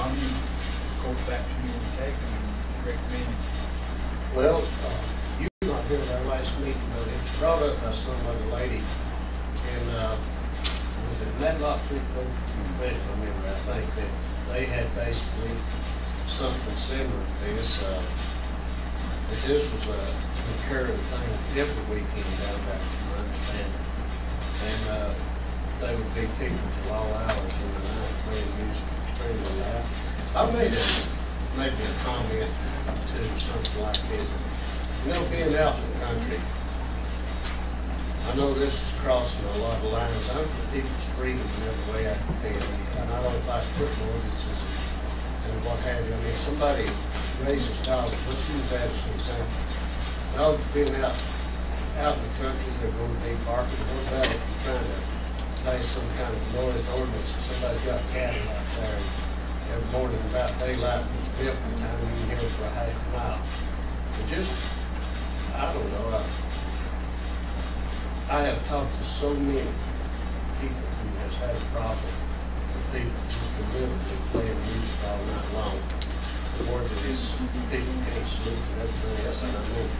How many course of action you want to take and recommend? Well, you were not here at our last meeting, but it was brought up by some other lady, and was it Medlock Creek Co Commissioners? I remember, I think that they had basically something similar to this. But this was a recurring thing every weekend down back from my understanding. And they would be people till all hours in the night playing music extremely loud. I made maybe a comment to something like this. You know, being out in the country, I know this is crossing a lot of lines. I'm for people's freedom in every way I can. And I don't like putting ordinances and what have you. I mean, somebody raises dollars. Let's use that as an example. Dogs being out in the country, they're going to be barking. What about if you're trying to place some kind of noise ordinance and somebody's got cattle out there every morning about daylight and milking time, you can hear it for a half a mile. But just, I don't know. I have talked to so many people who has had a problem with people just deliberately playing music all night long. More than this, people can't sleep and everything else. And I mean,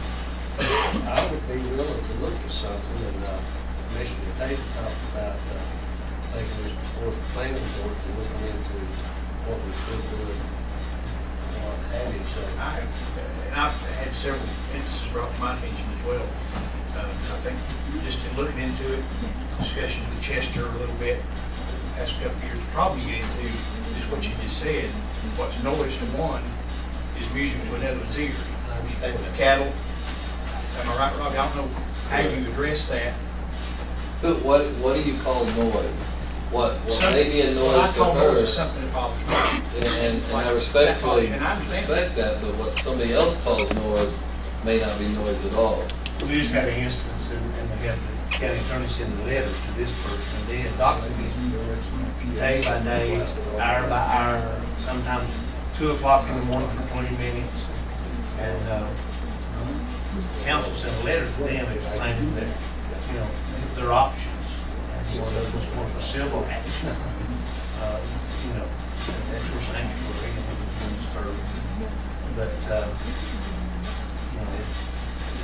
I would be willing to look at something, and Commissioner Tate talked about taking this before the planning board and looking into what we could do and what have you. So I've had several instances brought to my attention as well. I think just in looking into it, discussion with Chester a little bit, the past couple of years, probably get into just what you just said. What's noise to one is music to another's ear. I understand With cattle, am I right, Robbie? I don't know how you address that. But what do you call noise? What may be a noise to call her? noise something that bothers me. And I respectfully and I respect that, but what somebody else calls noise may not be noise at all. We just had an instance, and we had the county attorney send a letter to this person. They had documented day by day, hour by hour, sometimes 2 o'clock in the morning for 20 minutes. And council sent a letter to them explaining that, you know, their options. And one of them was more for civil action. You know, that's what we're saying for reading but you know,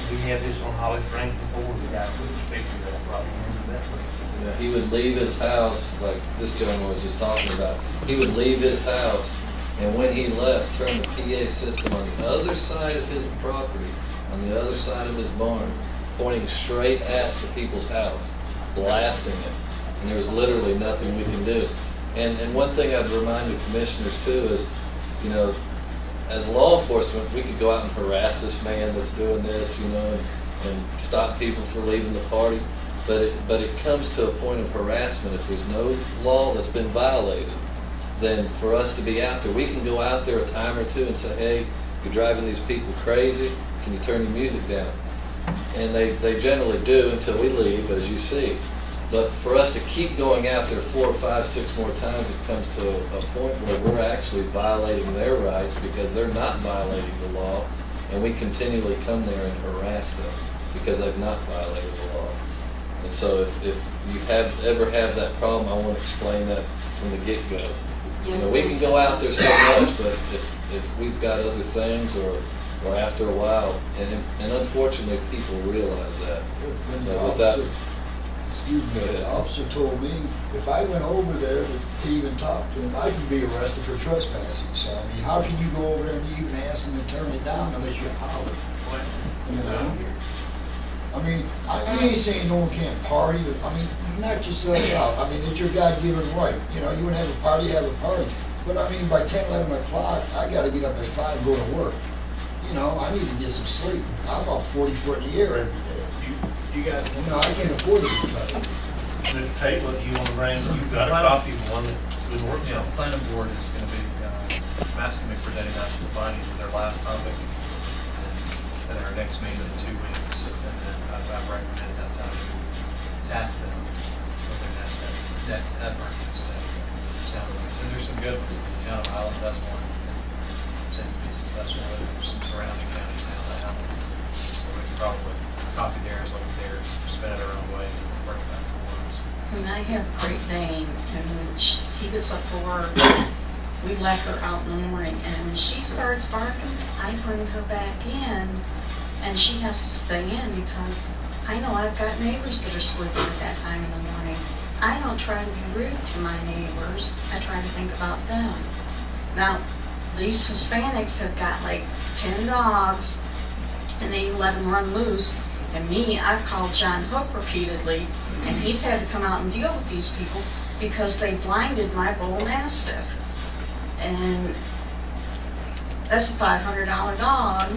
we had this on Holly Springs before. The guy was expecting that probably that way. Yeah, he would leave his house, like this gentleman was just talking about. He would leave his house, and when he left, turn the PA system on the other side of his property, on the other side of his barn, pointing straight at the people's house, blasting it. And there was literally nothing we can do. And one thing I'd remind the commissioners too is, you know, as law enforcement, we could go out and harass this man that's doing this, you know, and stop people from leaving the party. But it comes to a point of harassment. If there's no law that's been violated, then for us to be out there, we can go out there a time or two and say, hey, you're driving these people crazy, can you turn your music down? And they generally do until we leave, as you see. But for us to keep going out there 4, 5, 6 more times, it comes to a point where we're actually violating their rights because they're not violating the law, and we continually come there and harass them because they've not violated the law. And so if you ever have that problem, I want to explain that from the get-go. You know, we can go out there so much, but if we've got other things or after a while, and unfortunately people realize that. The officer told me if I went over there to even talk to him, I could be arrested for trespassing. So I mean, how can you go over there and even ask him to turn it down unless you holler? You know? I mean, I ain't saying no one can't party, but I mean, you knock yourself out. I mean, it's your God-given right. You know, you want to have a party, have a party. But I mean, by 10, 11 o'clock, I got to get up at 5 and go to work. You know, I need to get some sleep. I'm about 40 foot in the air every day. You got you know, I can't afford to do that. Mr. Tate, what do you want to bring? You've got a copy of one that's been working on. The planning board is going to be asking me for Denny Mass the findings of their last topic, and then our next meeting in 2 weeks. And then I've recommended that time to task them with their next effort. So there's some good ones. Town of Highlands, that's one. Seem to be successful with it. There's some surrounding counties now that have them. So we can probably copy theirs, look at theirs, spin it our own way, and bring it back to us. And I have a Great Dane, and when he gets up for work, we let her out in the morning, and when she starts barking, I bring her back in, and she has to stay in because I know I've got neighbors that are sleeping at that time in the morning. I don't try to be rude to my neighbors. I try to think about them. Now, these Hispanics have got like 10 dogs, and they let them run loose. And me, I've called John Hook repeatedly, and he's had to come out and deal with these people because they blinded my bull mastiff. And that's a $500 dog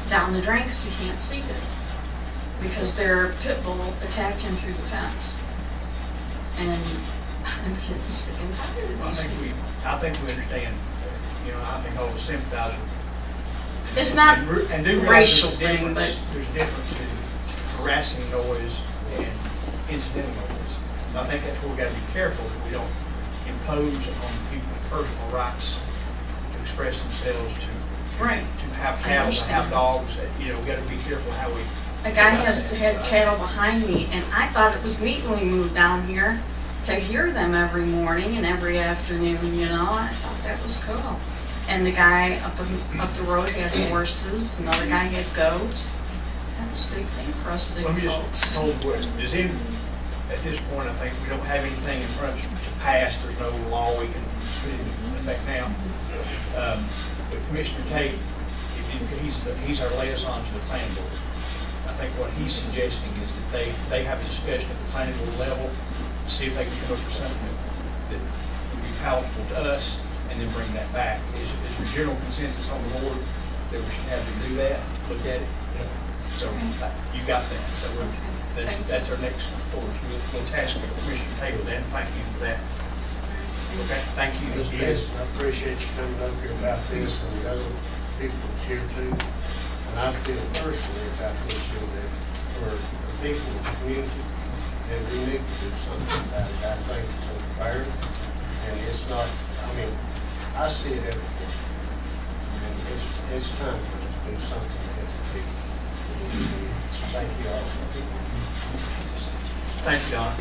down the drain because he can't see it. Because their pit bull attacked him through the fence. And I'm getting sick and tired of these people. I think we understand, I think all the sympathize. It's not and do racial there's a thing, but there's a difference in harassing noise and incidental noise. And I think that's where we got to be careful that we don't impose on people personal rights to express themselves, to have cattle, to have dogs. We got to be careful how we. a guy had cattle behind me, and I thought it was neat when we moved down here to hear them every morning and every afternoon. I thought that was cool. And the guy up the road had horses. Another guy had goats. That was a big thing for us city Let me folks. just hold what is in. At this point, I think we don't have anything in front of us to pass. There's no law we can put in effect now. But Commissioner Tate, he's our liaison to the planning board. I think what he's suggesting is that they have a discussion at the planning board level, see if they can come up with something that would be palatable to us, and then bring that back. Is there general consensus on the board that we should have to do that, look at it? So you got that. So that's our next course. We'll task Commissioner Tate with that, and thank you for that. Okay, thank you. Yes, I appreciate you coming up here about this, and the other people here too. And I feel personally about this, that for the people in the community, that we need to do something about it. I think it's unfair, and it's not, I see it every day. And it's time for us to do something against the people. Thank you all. Thank you, Don.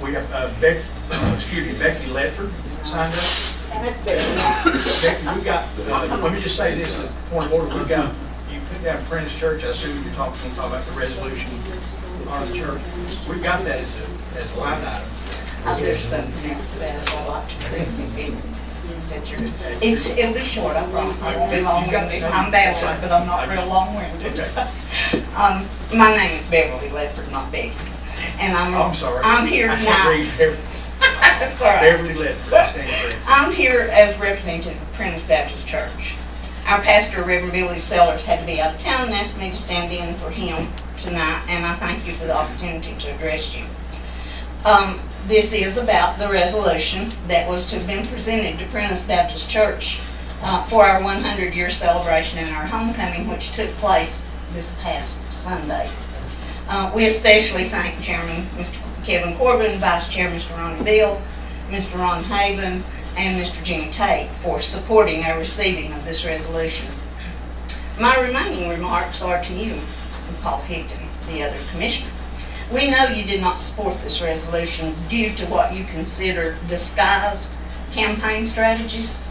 We have Becky Ledford signed up. That's better. Becky, we got, let me just say this, point of order, we got, you put down Prentice Church, I assume you're talking about the resolution on the church. We've got that as a line item. There's something else about it I'd like to address. It'll be short, I promise. I won't be long-winded. I'm Baptist, but I'm not real long-winded. My name is Beverly Ledford, not Becky. And I'm sorry. I'm here I tonight. can't read Beverly. That's all right. Beverly Ledford, I stand corrected. I'm here as representative of Prentice Baptist Church. Our pastor, Reverend Billy Sellers, had to be out of town and asked me to stand in for him tonight, and I thank you for the opportunity to address you. This is about the resolution that was to have been presented to Prentice Baptist Church for our 100-year celebration and our homecoming, which took place this past Sunday. We especially thank Chairman Mr. Kevin Corbin, Vice Chair Mr. Ronnie Bill, Mr. Ron Haven, and Mr. Jimmy Tate for supporting our receiving of this resolution. My remaining remarks are to you, Paul Higdon, the other commissioner. We know you did not support this resolution due to what you consider disguised campaign strategies.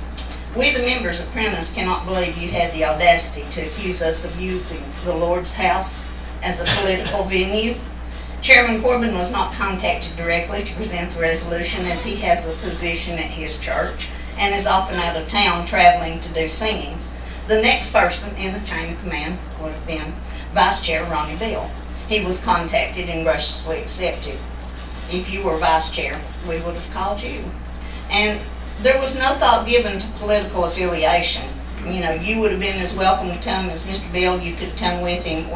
We, the members of Prentice, cannot believe you had the audacity to accuse us of using the Lord's house as a political venue. Chairman Corbin was not contacted directly to present the resolution, as he has a position at his church and is often out of town traveling to do singings. The next person in the chain of command would have been Vice Chair Ronnie Bill. He was contacted and graciously accepted. If you were Vice Chair, we would have called you. And there was no thought given to political affiliation. You would have been as welcome to come as Mr. Bill. You could come with him.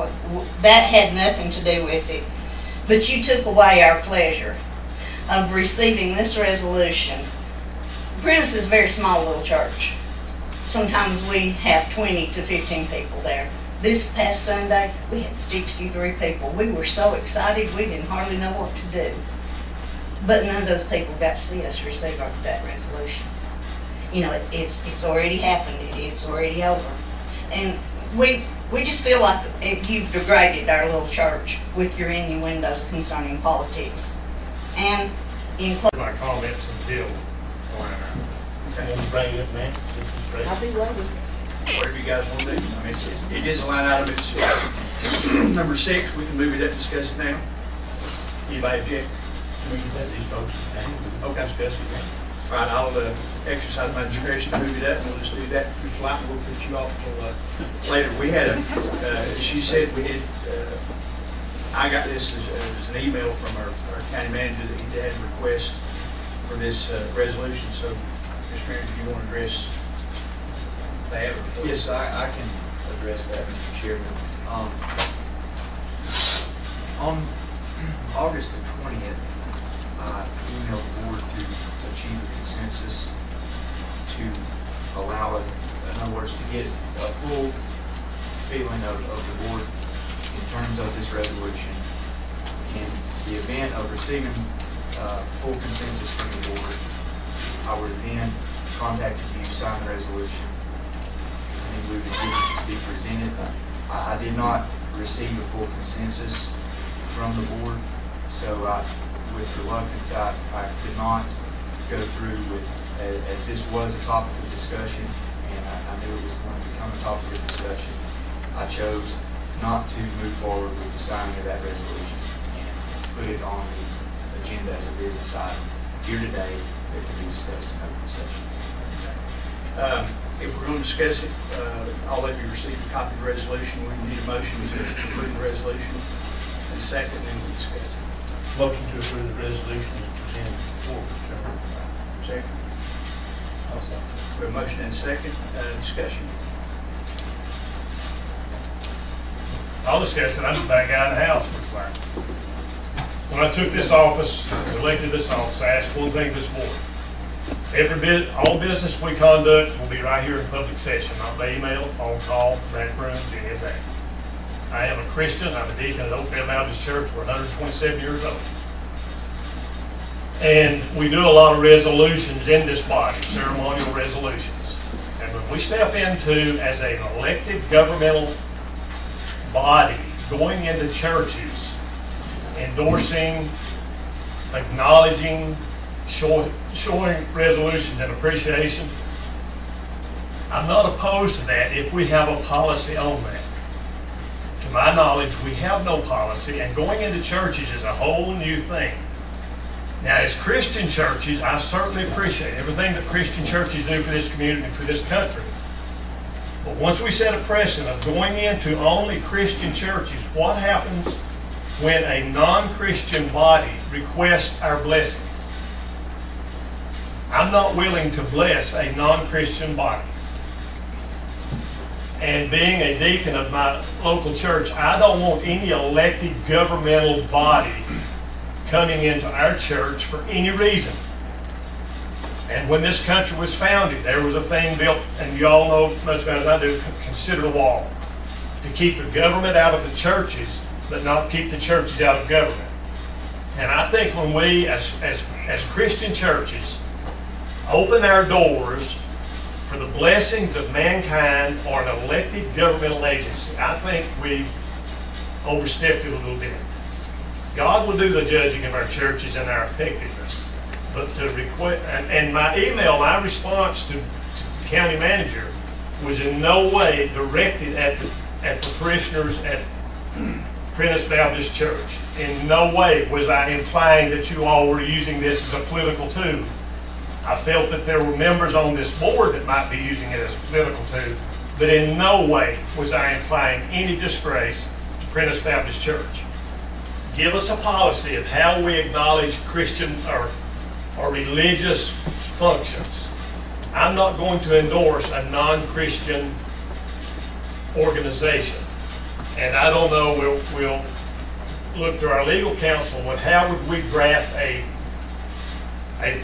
That had nothing to do with it. But you took away our pleasure of receiving this resolution. Prentice is a very small little church. Sometimes we have 20 to 15 people there. This past Sunday, we had 63 people. We were so excited, we didn't hardly know what to do. But none of those people got to see us receive that resolution. It's already happened. It's already over. And we just feel like you've degraded our little church with your innuendos concerning politics. And in my comments and Bill, Okay. Want to bring it up now? I'll be waiting. Whatever you guys want to do. I mean, it is a line item. It's number 6. We can move it up and discuss it now. Anybody object? We can let these folks, Okay. discuss it now. All right, I'll exercise my discretion to move it up, and we'll just do that. Mr. Lighton, we'll put you off until later. We had she said we did, I got this as an email from our county manager that he had a request for this resolution. So, Mr. Manager, do you want to address that? Or? Yes, I can address that, Mr. Chairman. On August the 20th, I emailed the board to achieve a consensus to allow it, in other words, to get a full feeling of the board in terms of this resolution. In the event of receiving full consensus from the board, I would then contact you, sign the resolution, and we would be presented. I did not receive a full consensus from the board, so with reluctance, I could not go through with, as this was a topic of discussion, and I knew it was going to become a topic of discussion. I chose not to move forward with the signing of that resolution and put it on the agenda as a business item here today that can be discussed in open session. If we're going to discuss it, all of you received a copy of the resolution. We need a motion to approve the resolution. And a second, then we discuss it. Motion to approve the resolution is presented before, Mr. Chairman. Second. Also. We have a motion and a second. Discussion. I'll discuss it. I'm the bad guy in the house, looks like. When I took this office, elected this office, I asked one thing this board. All business we conduct will be right here in public session, not by email, phone call, back rooms, any of that. I am a Christian. I'm a deacon at Oakdale Baptist Church. We're 127 years old. And we do a lot of resolutions in this body, ceremonial resolutions. And when we step into, as an elected governmental body, going into churches, endorsing, acknowledging, showing resolutions and appreciation, I'm not opposed to that if we have a policy on that. To my knowledge, we have no policy, and going into churches is a whole new thing. Now, as Christian churches, I certainly appreciate everything that Christian churches do for this community and for this country. But once we set a precedent of going into only Christian churches, what happens when a non-Christian body requests our blessings? I'm not willing to bless a non-Christian body. And being a deacon of my local church, I don't want any elected governmental body coming into our church for any reason. And when this country was founded, there was a thing built, and you all know much better than I do, consider the wall, to keep the government out of the churches, but not keep the churches out of government. And I think when we, as Christian churches, open our doors for the blessings of mankind or an elected governmental agency, I think we've overstepped it a little bit. God will do the judging of our churches and our effectiveness. But to request, and my email, my response to the county manager was in no way directed at the parishioners at Prentice Baptist Church. In no way was I implying that you all were using this as a political tool. I felt that there were members on this board that might be using it as a political tool, but in no way was I implying any disgrace to Prentice Baptist Church. Give us a policy of how we acknowledge Christian or religious functions. I'm not going to endorse a non-Christian organization. And I don't know, we'll look to our legal counsel, but how would we draft a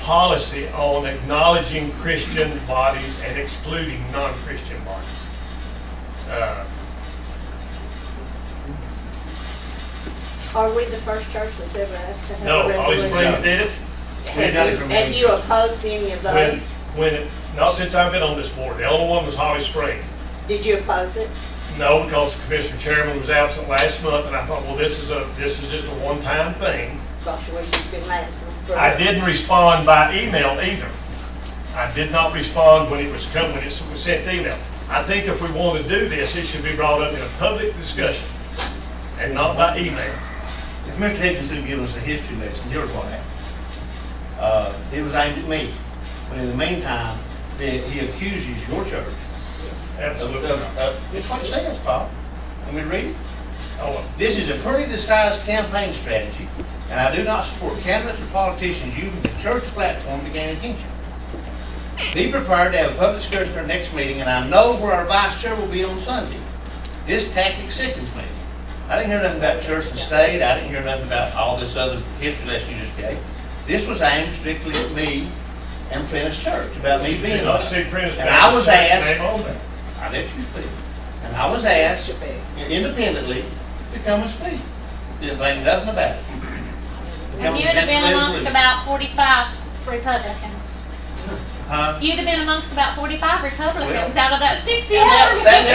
policy on acknowledging Christian bodies and excluding non-Christian bodies? Are we the first church that's ever asked to have a No, resolution? Holly Springs did it. Have you opposed any of those? Not since I've been on this board. The only one was Holly Springs. Did you oppose it? No, because the Commissioner Chairman was absent last month, and I thought, well, this is just a one-time thing. Gosh, I wish you'd been absent. I didn't respond by email either. I did not respond when it was sent to email. I think if we want to do this, it should be brought up in a public discussion and not by email. If Mr. Higgins didn't give us a history lesson, here's what happened. It was aimed at me, but in the meantime, he accuses your church. Absolutely. It's what it says, Paul. Let me read it. Oh, This is a pretty disguised campaign strategy, and I do not support candidates or politicians using the church platform to gain attention. Be prepared to have a public discussion at our next meeting, and I know where our vice chair will be on Sunday. This tactic sickens me. I didn't hear nothing about church and state. I didn't hear nothing about all this other history lesson you just gave. This was aimed strictly at me and Prentice Church, about me being not on see it. Prentice And I was Baptist Church asked, name on there. I let you speak, and I was asked independently to come and speak. Didn't think nothing about it. And you'd have been amongst about 45 Republicans. Huh? You'd have been amongst about 45 Republicans Well, out of that 60 And hours. that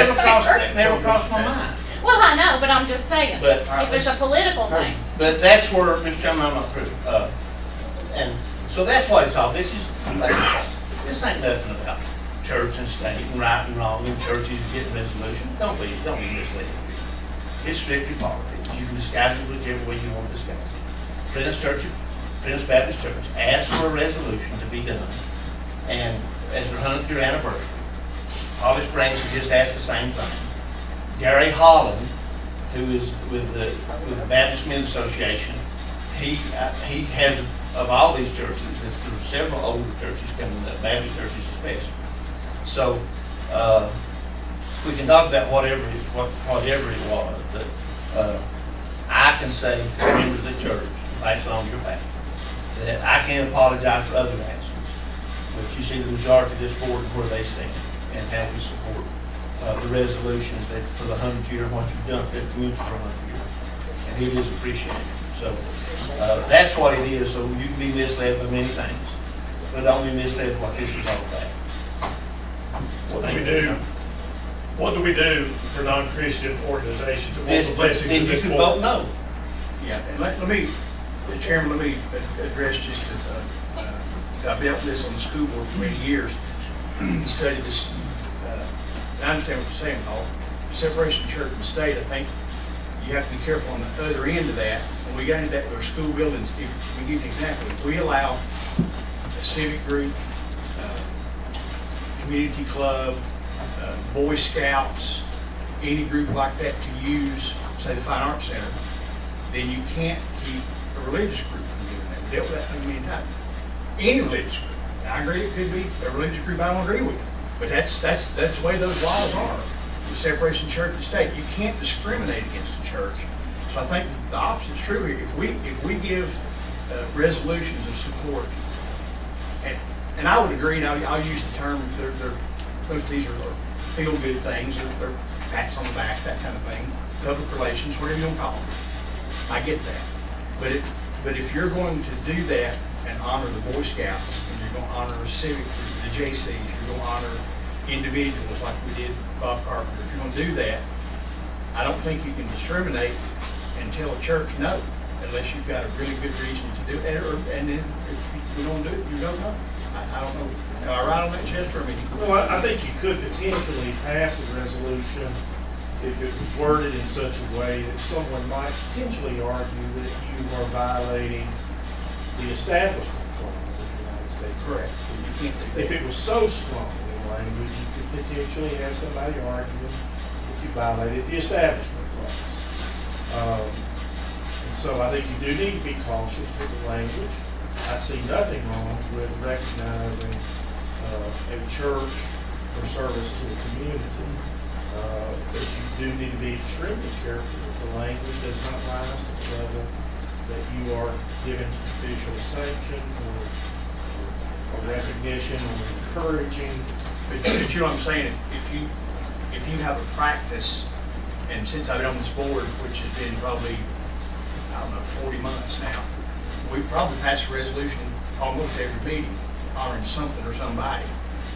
never crossed my mind. Well, I know, but I'm just saying, But- if it's a political thing. But that's where, Mr. Chairman, I'm not and so that's what it's all. This ain't nothing about church and state and right and wrong and churches getting resolution. Don't be misled. It's strictly politics. You can disguise it whichever way you want to disguise it. Prentice Baptist Church asked for a resolution to be done, and as their 100th year anniversary, Holly Springs had just asked the same thing. Gary Holland, who is with the Baptist Men's Association, he has, of all these churches, there are several older churches coming up, Baptist churches especially. So we can talk about whatever it was, but I can say to the members of the church, based on your pastor, that I can't apologize for other actions. But you see the majority of this board and where they stand and how we support the resolutions that for the 100th year, what you've done for the community for 100 years. And it is appreciated. So that's what it is. So you can be misled by many things, but don't be misled what this is all about. What do we do for non-Christian organizations? What's the blessing Then of you this can board? vote no. Yeah, and let me, Chairman, let me address just, I've dealt with this on the school board for many years, studied this, and I understand what you're saying, Paul. Separation of church and state, I think you have to be careful on the other end of that. When we got into that with our school buildings, if we give an example, if we allow a civic group, community club, Boy Scouts, any group like that to use, say, the Fine Arts Center, then you can't keep a religious group from doing that. We dealt with that many times. Any religious group. And I agree it could be a religious group I don't agree with. But that's the way those laws are. The separation of church and state. You can't discriminate against the church. So I think the opposite is true here. If we give resolutions of support, and I would agree, and I'll use the term, most of these are feel-good things, they're pats on the back, that kind of thing, public relations, whatever you want to call them. I get that. But if you're going to do that and honor the Boy Scouts, and you're going to honor a civic group, the JCs, you're going to honor individuals like we did Bob Carpenter, if you're going to do that, I don't think you can discriminate and tell a church no, unless you've got a really good reason to do it. And then if you don't do it, you don't know. I don't know. Am I right on that, Chester? Well, I think you could potentially pass a resolution if it was worded in such a way that someone might potentially argue that you are violating the establishment clause of the United States. Correct. You can't do that. If it was so strong in language, you could potentially have somebody arguing that you violated the establishment clause. And so I think you do need to be cautious with the language. I see nothing wrong with recognizing a church for service to the community. But you do need to be extremely careful that the language does not rise to the level that you are giving official sanction or recognition or encouraging. But you know what I'm saying? If you have a practice, and since I've been on this board, which has been probably, I don't know, 40 months now, we probably pass a resolution almost every meeting honoring something or somebody.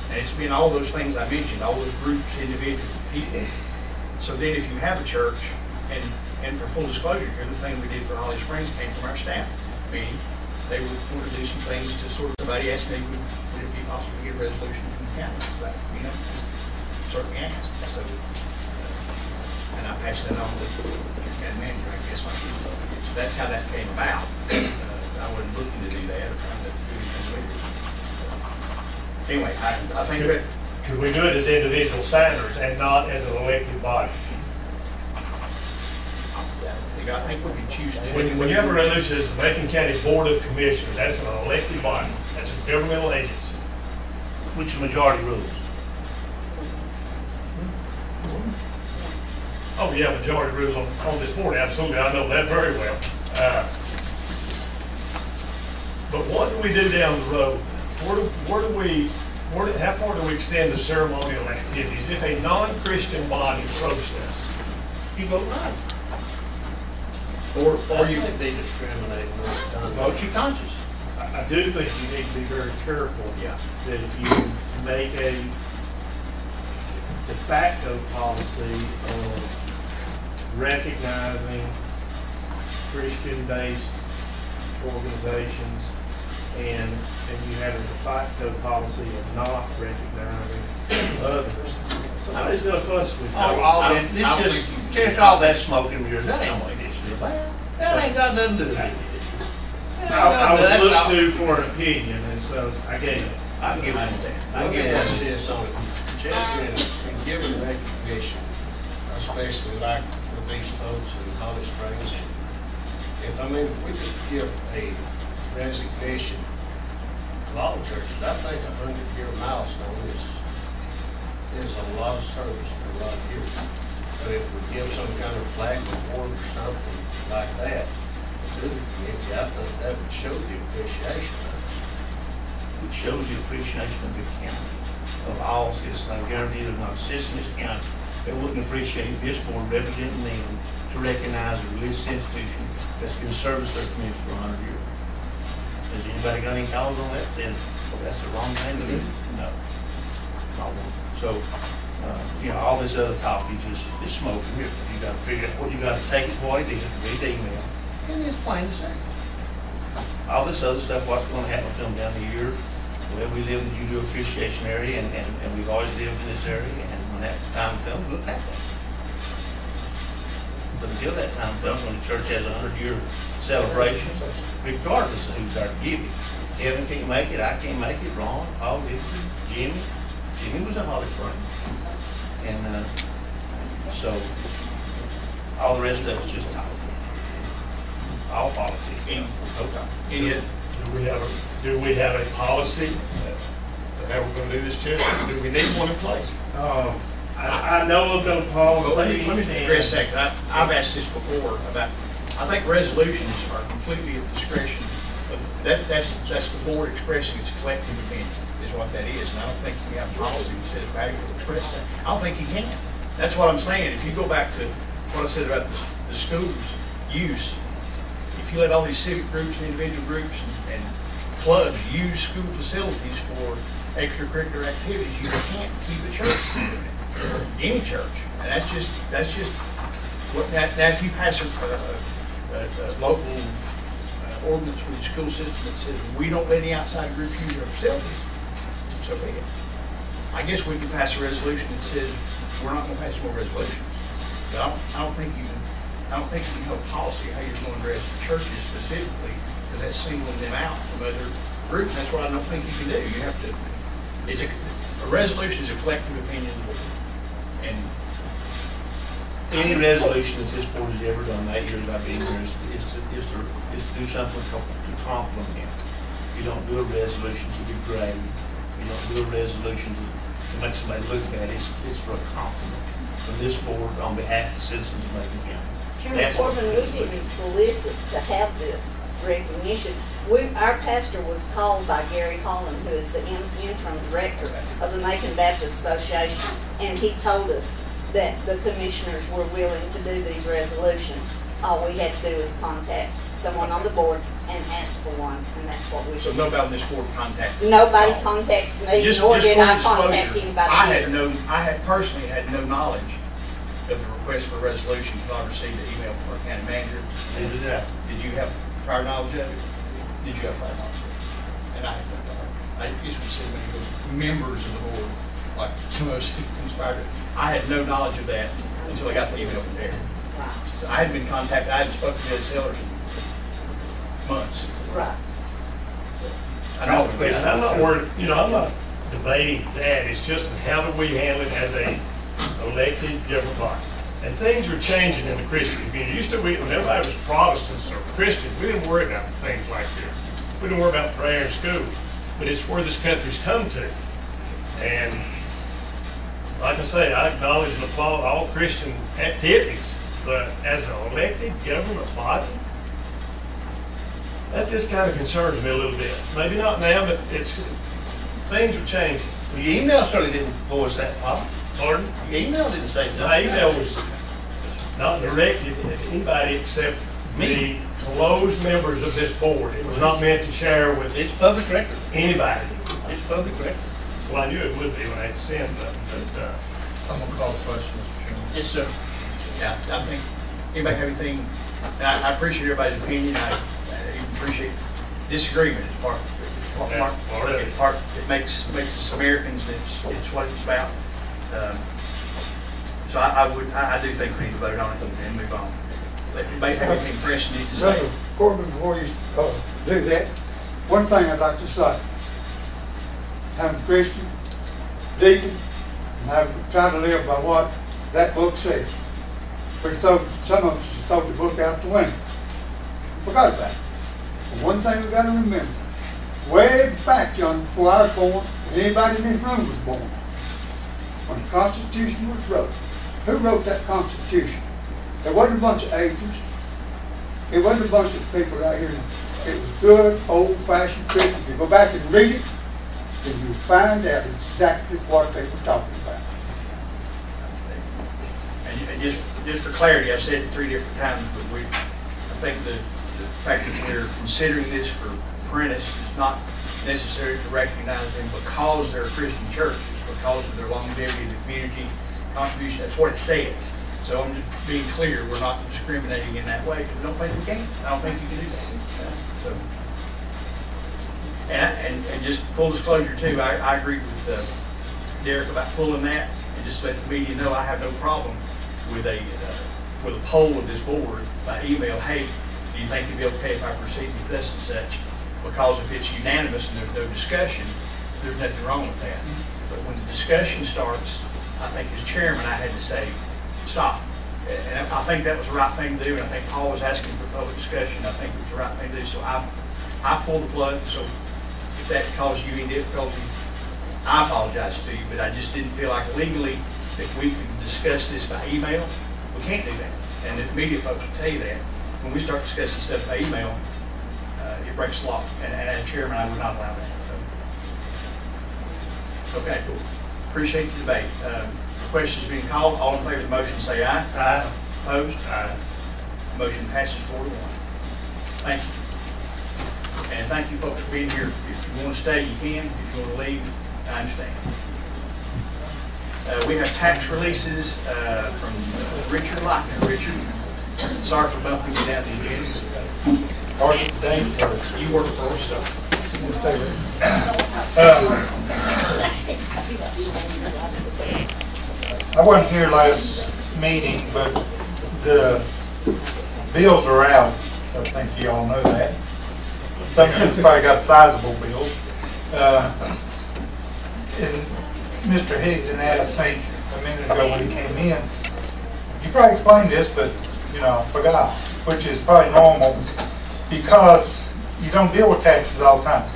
And it's been all those things I mentioned, all those groups, individuals, people. So then if you have a church, and for full disclosure here, the thing we did for Holly Springs came from our staff meeting, they would want to do some things to sort of, somebody asked me, would it be possible to get a resolution from the county? But, you know, certainly asked. So, and I passed that on to the county manager, I guess, like you. So that's how that came about. I wasn't looking to do that or trying to do anything with it. Anyway, I think that. Could we do it as individual signers and not as an elected body? I think we can choose to do it. When you have a resolution as the Macon County Board of Commissioners, that's an elected body. That's a governmental agency. Which is majority rules. Oh, yeah, majority rules on this board, absolutely, I know that very well. But what do we do down the road? How far do we extend the ceremonial activities? If a non-Christian body protests, You vote no. Or you think they discriminate on Vote your conscience. I do think you need to be very careful. Yeah. That if you make a de facto policy of recognizing Christian-based organizations and you have a de facto policy of not recognizing others, somebody's gonna fuss with you. Just all that smoke and mirrors, that ain't what it is. That ain't got nothing to do with it. I was looked to for an opinion, and so I gave it. I give it that. I guess this on Chester and giving recognition, especially like with these folks in Holly Springs. If we just give a resignation to all churches, I think 100-year milestone is a lot of service for a lot of years. But if we give some kind of flag report or something like that to the community, I think that would show the appreciation of it. It shows the appreciation of the county, of all citizens. I guarantee there's not a citizen in this county that wouldn't appreciate this board representing them to recognize a religious institution that's been service their community for 100 years. Has anybody got any calls on that? Then, well, that's the wrong thing to do? No. Not one. So, all this other talk is smoke and mirrors. You got to figure out what you got to take it for what it is, read the email, and it's plain to say. All this other stuff, what's going to happen to them down the year? Well, we live in the Judo appreciation area, and we've always lived in this area, and when that time comes, we'll have that. But until that time comes, when the church has a 100-year celebration, regardless of who's there to give it. Evan can't make it, I can't make it, Ron, Paul, Jimmy. Jimmy was a Holly Springs. And so all the rest of it's just talk. All politics. Do we have a policy that how we're going to do this, Chester? Do we need one in place? I know of no policy. Well, let me address that. I've asked this before about. I think resolutions are completely at discretion. That's the board expressing its collective opinion. Is what that is, and I don't think we have a policy that says value will express that. I don't think you can. That's what I'm saying. If you go back to what I said about the school's use, if you let all these civic groups and individual groups and clubs use school facilities for extracurricular activities, you can't keep a church from doing it. Any church. And that's just what now if you pass a local ordinance for the school system that says we don't let any outside groups use our facilities, so be it. I guess we could pass a resolution that says we're not going to pass more resolutions. But I don't think you can have a policy how you're going to address churches specifically, because that's singling them out from other groups. That's what I don't think you can do. You have to. A resolution is a collective opinion of the board, and any resolution that this board has ever done 8 years I've been here is to do something to compliment. You don't do a resolution to degrade. You don't do a resolution to make somebody look bad. It's for a compliment from this board on behalf of the citizens of Macon County. Chairman Corbin, we didn't solicit to have this recognition. Our pastor was called by Gary Holland, who is the interim director of the Macon Baptist Association, and he told us that the commissioners were willing to do these resolutions. All we had to do is contact someone on the board and ask for one, and that's what we so did. nobody on this board contacted. Nobody contacted me, nor did I contact anybody. I had personally had no knowledge of the request for a resolution until I received the email from our county manager. Neither did I. Did you have prior knowledge of it? Did you have 5 officers? And I had that. I used to see many of the members of the board, like some of us who conspired. I had no knowledge of that until I got the email from Derek. So I hadn't been contacted, I hadn't spoken to the sellers in months. Right. I know. And I'm not worried, I'm not debating that. It's just how do we handle it as a elected government body? And things are changing in the Christian community. Used to, when everybody was Protestants or Christians, we didn't worry about things like this. We didn't worry about prayer in school. But it's where this country's come to. And like I say, I acknowledge and applaud all Christian activities. But as an elected government body, that just kind of concerns me a little bit. Maybe not now, but things are changing. Well, your email certainly didn't voice that, Pop. Pardon? Your email didn't say that. My email was not directed at anybody except the closed members of this board. It was not meant to share with It's public record. anybody. It's public record. Well, I knew it would be when I had sent them, but I'm gonna call the question, Mr. Chairman. Yes, sir. Yeah, I think, anybody have anything, and I appreciate everybody's opinion, I even appreciate disagreement as part of it. It makes us Americans, it's what it's about. So I do think we need to vote on it and move on. But anybody have anything fresh you need to say? Corbin, before you do that, one thing I'd like to say. I'm a Christian, deacon, and I try to live by what that book says. Some of us just throw the book out the window. Forgot about it. But one thing we've got to remember, way back, John, before I was born, and anybody in this room was born, when the Constitution was wrote, who wrote that Constitution? There wasn't a bunch of agents. It wasn't a bunch of people out here. It was good, old-fashioned Christians. You go back and read it, and you'll find out exactly what they were talking about. And just for clarity, I've said it 3 different times, but I think the fact that we're considering this for Prentice is not necessary to recognize them because they're a Christian church. It's because of their longevity in the community contribution. That's what it says. So I'm just being clear, we're not discriminating in that way because I don't think we can. I don't think you can do that. And just full disclosure too, I agree with Derek about pulling that, and just let the media know I have no problem with a poll of this board by email. Hey, do you think it'd be okay if I proceed with this and such? Because if it's unanimous and there's no discussion, there's nothing wrong with that. But when the discussion starts, I think as chairman I had to say, stop. And I think that was the right thing to do, and I think Paul was asking for public discussion. I think it was the right thing to do, so I pulled the plug. So if that caused you any difficulty, I apologize to you, but I just didn't feel like legally that we could discuss this by email. We can't do that, and the media folks will tell you that. When we start discussing stuff by email, it breaks the law, and as chairman, I would not allow that. So. Okay, cool. Appreciate the debate. Questions being called. All in favor of the motion say aye. Aye. Opposed? Aye. Motion passes 4-1. Thank you. And thank you folks for being here. If you want to stay, you can. If you want to leave, I understand. We have tax releases from Richard Lockner. Richard, sorry for bumping you down the agenda. You work for us, so. I wasn't here last meeting, but the bills are out. I think you all know that. Some of you's probably got sizable bills. And Mr. Higdon asked me a minute ago when he came in, you probably explained this, but I forgot, which is probably normal because you don't deal with taxes all the time.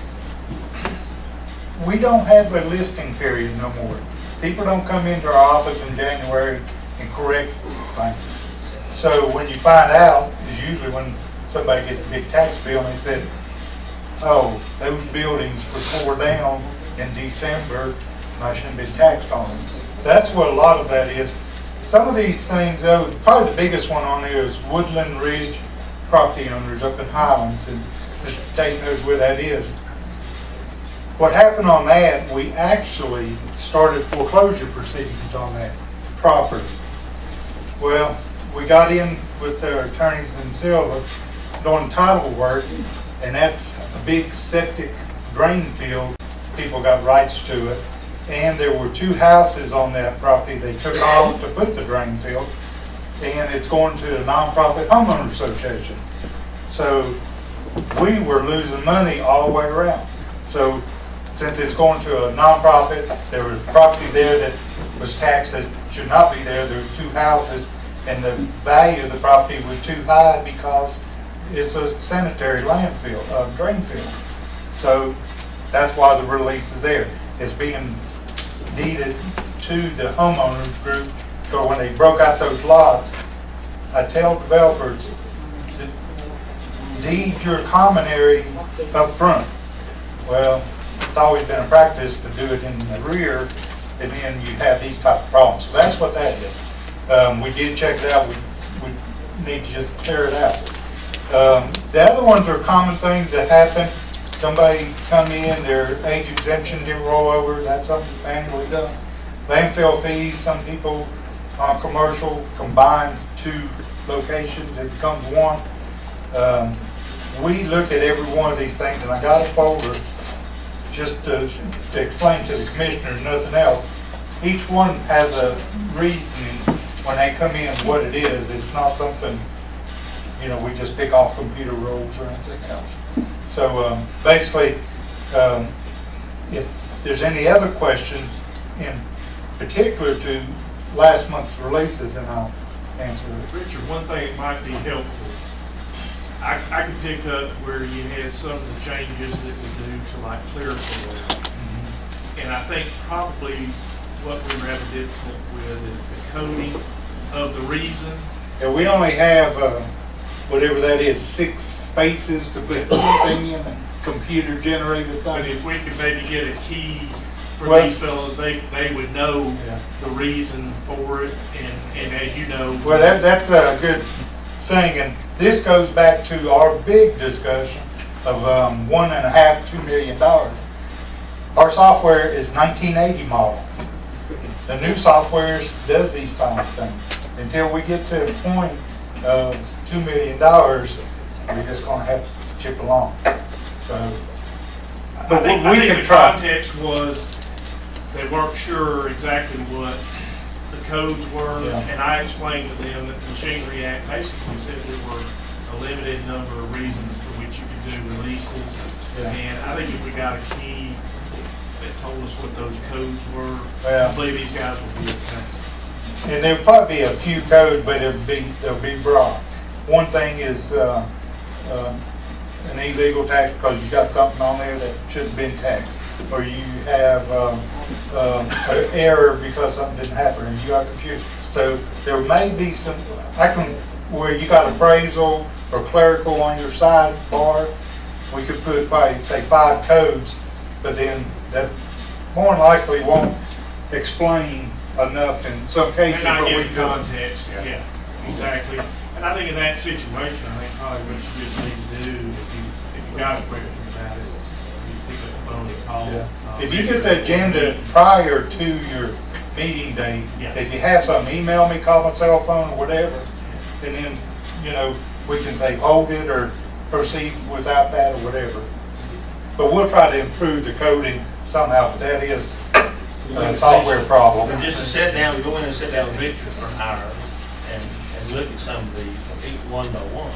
We don't have a listing period no more. People don't come into our office in January and correct things. So when you find out is usually when somebody gets a big tax bill and they said, oh, those buildings were tore down in December and I shouldn't be taxed on them. That's what a lot of that is. Some of these things, though, probably the biggest one on here is Woodland Ridge property owners up in Highlands, and Mr. Tate knows where that is. What happened on that, we actually started foreclosure proceedings on that property. Well, we got in with their attorneys in Silva doing title work, and that's a big septic drain field. People got rights to it, and there were 2 houses on that property they took off to put the drain field, and it's going to a nonprofit homeowner association. So we were losing money all the way around. So since it's going to a nonprofit, there was property there that was taxed that should not be there. There were 2 houses, and the value of the property was too high because it's a sanitary landfill, drain field. So that's why the release is there. It's being deeded to the homeowners group. So when they broke out those lots, I tell developers to deed your common area up front. Well, it's always been a practice to do it in the rear, and then you have these type of problems. So that's what that is. We did check it out. We need to just clear it out. The other ones are common things that happen. Somebody come in, their age exemption didn't roll over. That's something manually done. Landfill fees, some people on commercial combine 2 locations, it becomes 1. We look at every one of these things, and I got a folder just to explain to the commissioners, nothing else. Each one has a reasoning when they come in what it is. It's not something, you know, we just pick off computer rolls or anything else. So basically, if there's any other questions in particular to last month's releases, then I'll answer it. Richard, one thing that might be helpful, I could pick up where you had some of the changes that we do to like clerical work. And I think probably what we were having difficult with is the coding of the reason. Yeah, we only have whatever that is, 6 spaces to put anything in, and computer generated But things. if we could maybe get a key for Well, these fellows, they would know Yeah. the reason for it, and as you know. Well, that's a good thing, and this goes back to our big discussion of $1.5 to $2 million. Our software is 1980 model. The new software does these kind of things. Until we get to the point of $2 million, we're just going to have to chip along. So, but I we think can the try. context was they weren't sure exactly what the codes were, Yeah. and I explained to them that the Machinery Act basically said there were a limited number of reasons for which you could do releases. Yeah. And I think if we got a key that told us what those codes were, Yeah. I believe these guys would be okay. And there'll probably be a few codes, but they'll be broad. One thing is an illegal tax because you got something on there that shouldn't have been taxed, or you have an error because something didn't happen, or you got confused. So there may be some, where you got appraisal or clerical on your sidebar, we could put probably say 5 codes, but then that more than likely won't explain enough in some cases. And not what we give do. context, yeah, exactly. And I think in that situation, I think probably what you just need to do, if you got a question about it, you pick up the phone and call. Yeah. If you get the agenda prior to your meeting date, Yeah. if you have something, email me, call my cell phone or whatever, and then, you know, we can say hold it or proceed without that or whatever. But we'll try to improve the coding somehow, but that is a software problem. But just to sit down, go in and sit down with Richard for an hour and look at some of these, each one by one.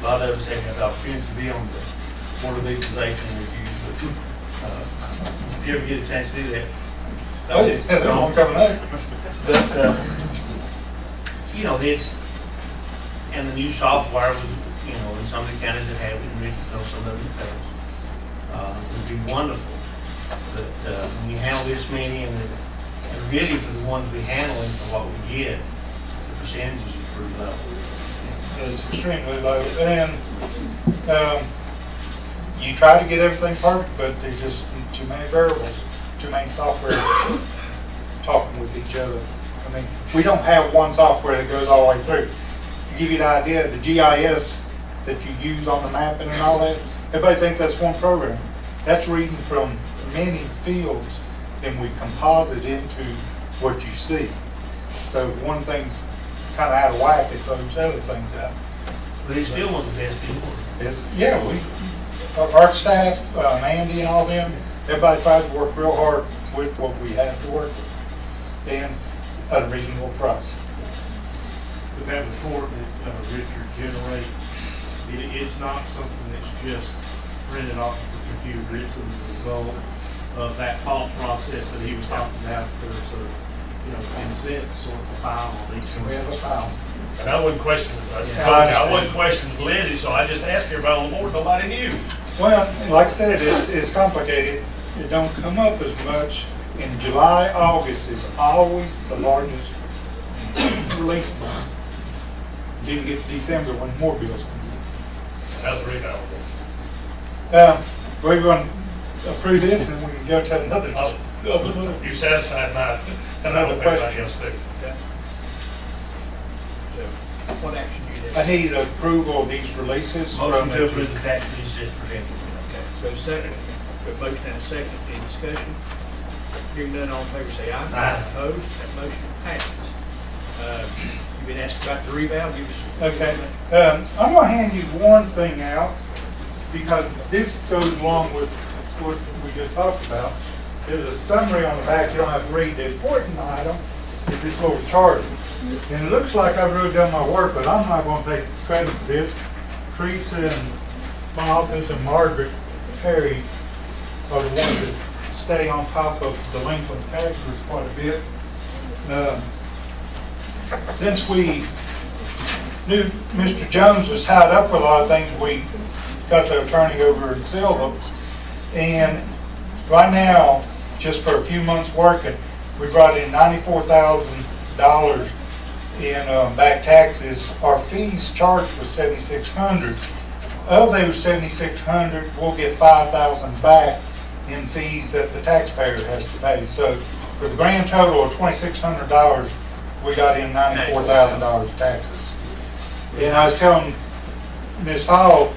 A lot of us have had the opportunity to be on the Board of Equalization reviews, but if you ever get a chance to do that. Oh, yeah, there's one coming up. But, you know, it's, and the new software was, you know, in some of the counties that have it, and Richard knows some of them does. Would be wonderful. But when you handle this many, and really for the ones we handle and for what we get, the percentages are pretty low. It's extremely low, and you try to get everything perfect, but there's just too many variables, too many software talking with each other. I mean, we don't have one software that goes all the way through. To give you an idea, the GIS that you use on the mapping and all that, everybody thinks that's one program. That's reading from many fields, then we composite into what you see. So if one thing's kind of out of whack, it throws other things out. But it's still one of the best people. Yeah, our staff, Andy and all them, everybody tries to work real hard with what we have to work with, and at a reasonable price. But that report that Richard generates, it's not something that's just printed off of the computer. It's a result of that thought process that he was talking about. There's a, in a sense, sort of a file on each one. We have a file. And I wasn't questioning, Yeah. I wasn't questioning validity, so I just asked everybody on the board, nobody knew. Well, like I said, it's complicated. It don't come up as much. In July, August is always the largest release month. Didn't get to December when more bills come That's the reason I was in. We're going to approve this and we can go to another. You satisfied my, Another question. everybody else too. Okay. So, what action do you I need? need approval of these releases. Motion to approve the tax release as presented. Okay, so second, got a motion and a second, any discussion? Hearing none, all in favor say aye. Aye. Opposed, that motion passes. You've been asked about the reval, give us. Okay, I'm gonna hand you one thing out, because this goes along with what we just talked about. There's a summary on the back, you don't have to read. The important item is this little chart. And it looks like I've really done my work, but I'm not gonna take credit for this. Teresa and my office and Margaret Perry are the ones that stay on top of delinquent taxes quite a bit. Since we knew Mr. Jones was tied up with a lot of things, we got the attorney over in Silva. And right now, just for a few months working, we brought in $94,000 in back taxes. Our fees charged was $7,600. Of those $7,600, we'll get $5,000 back in fees that the taxpayer has to pay. So for the grand total of $2,600, we got in $94,000 taxes. And I was telling Ms. Hall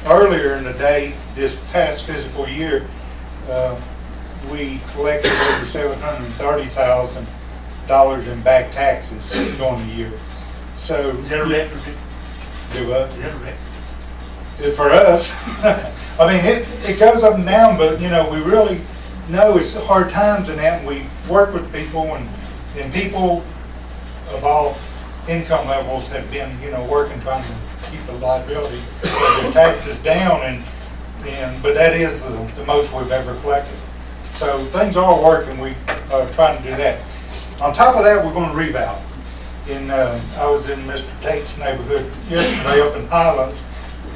earlier in the day, this past fiscal year, we collected over $730,000 in back taxes during the year. So Is that a record? do what? Is that a record? For us, I mean, it goes up and down, but we really know it's hard times and that. And we work with people, and people of all income levels have been, working, trying to keep the liability of their taxes down, but that is the most we've ever collected. So things are working. We are trying to do that. On top of that, we're going to revow. I was in Mr. Tate's neighborhood yesterday up in Highlands,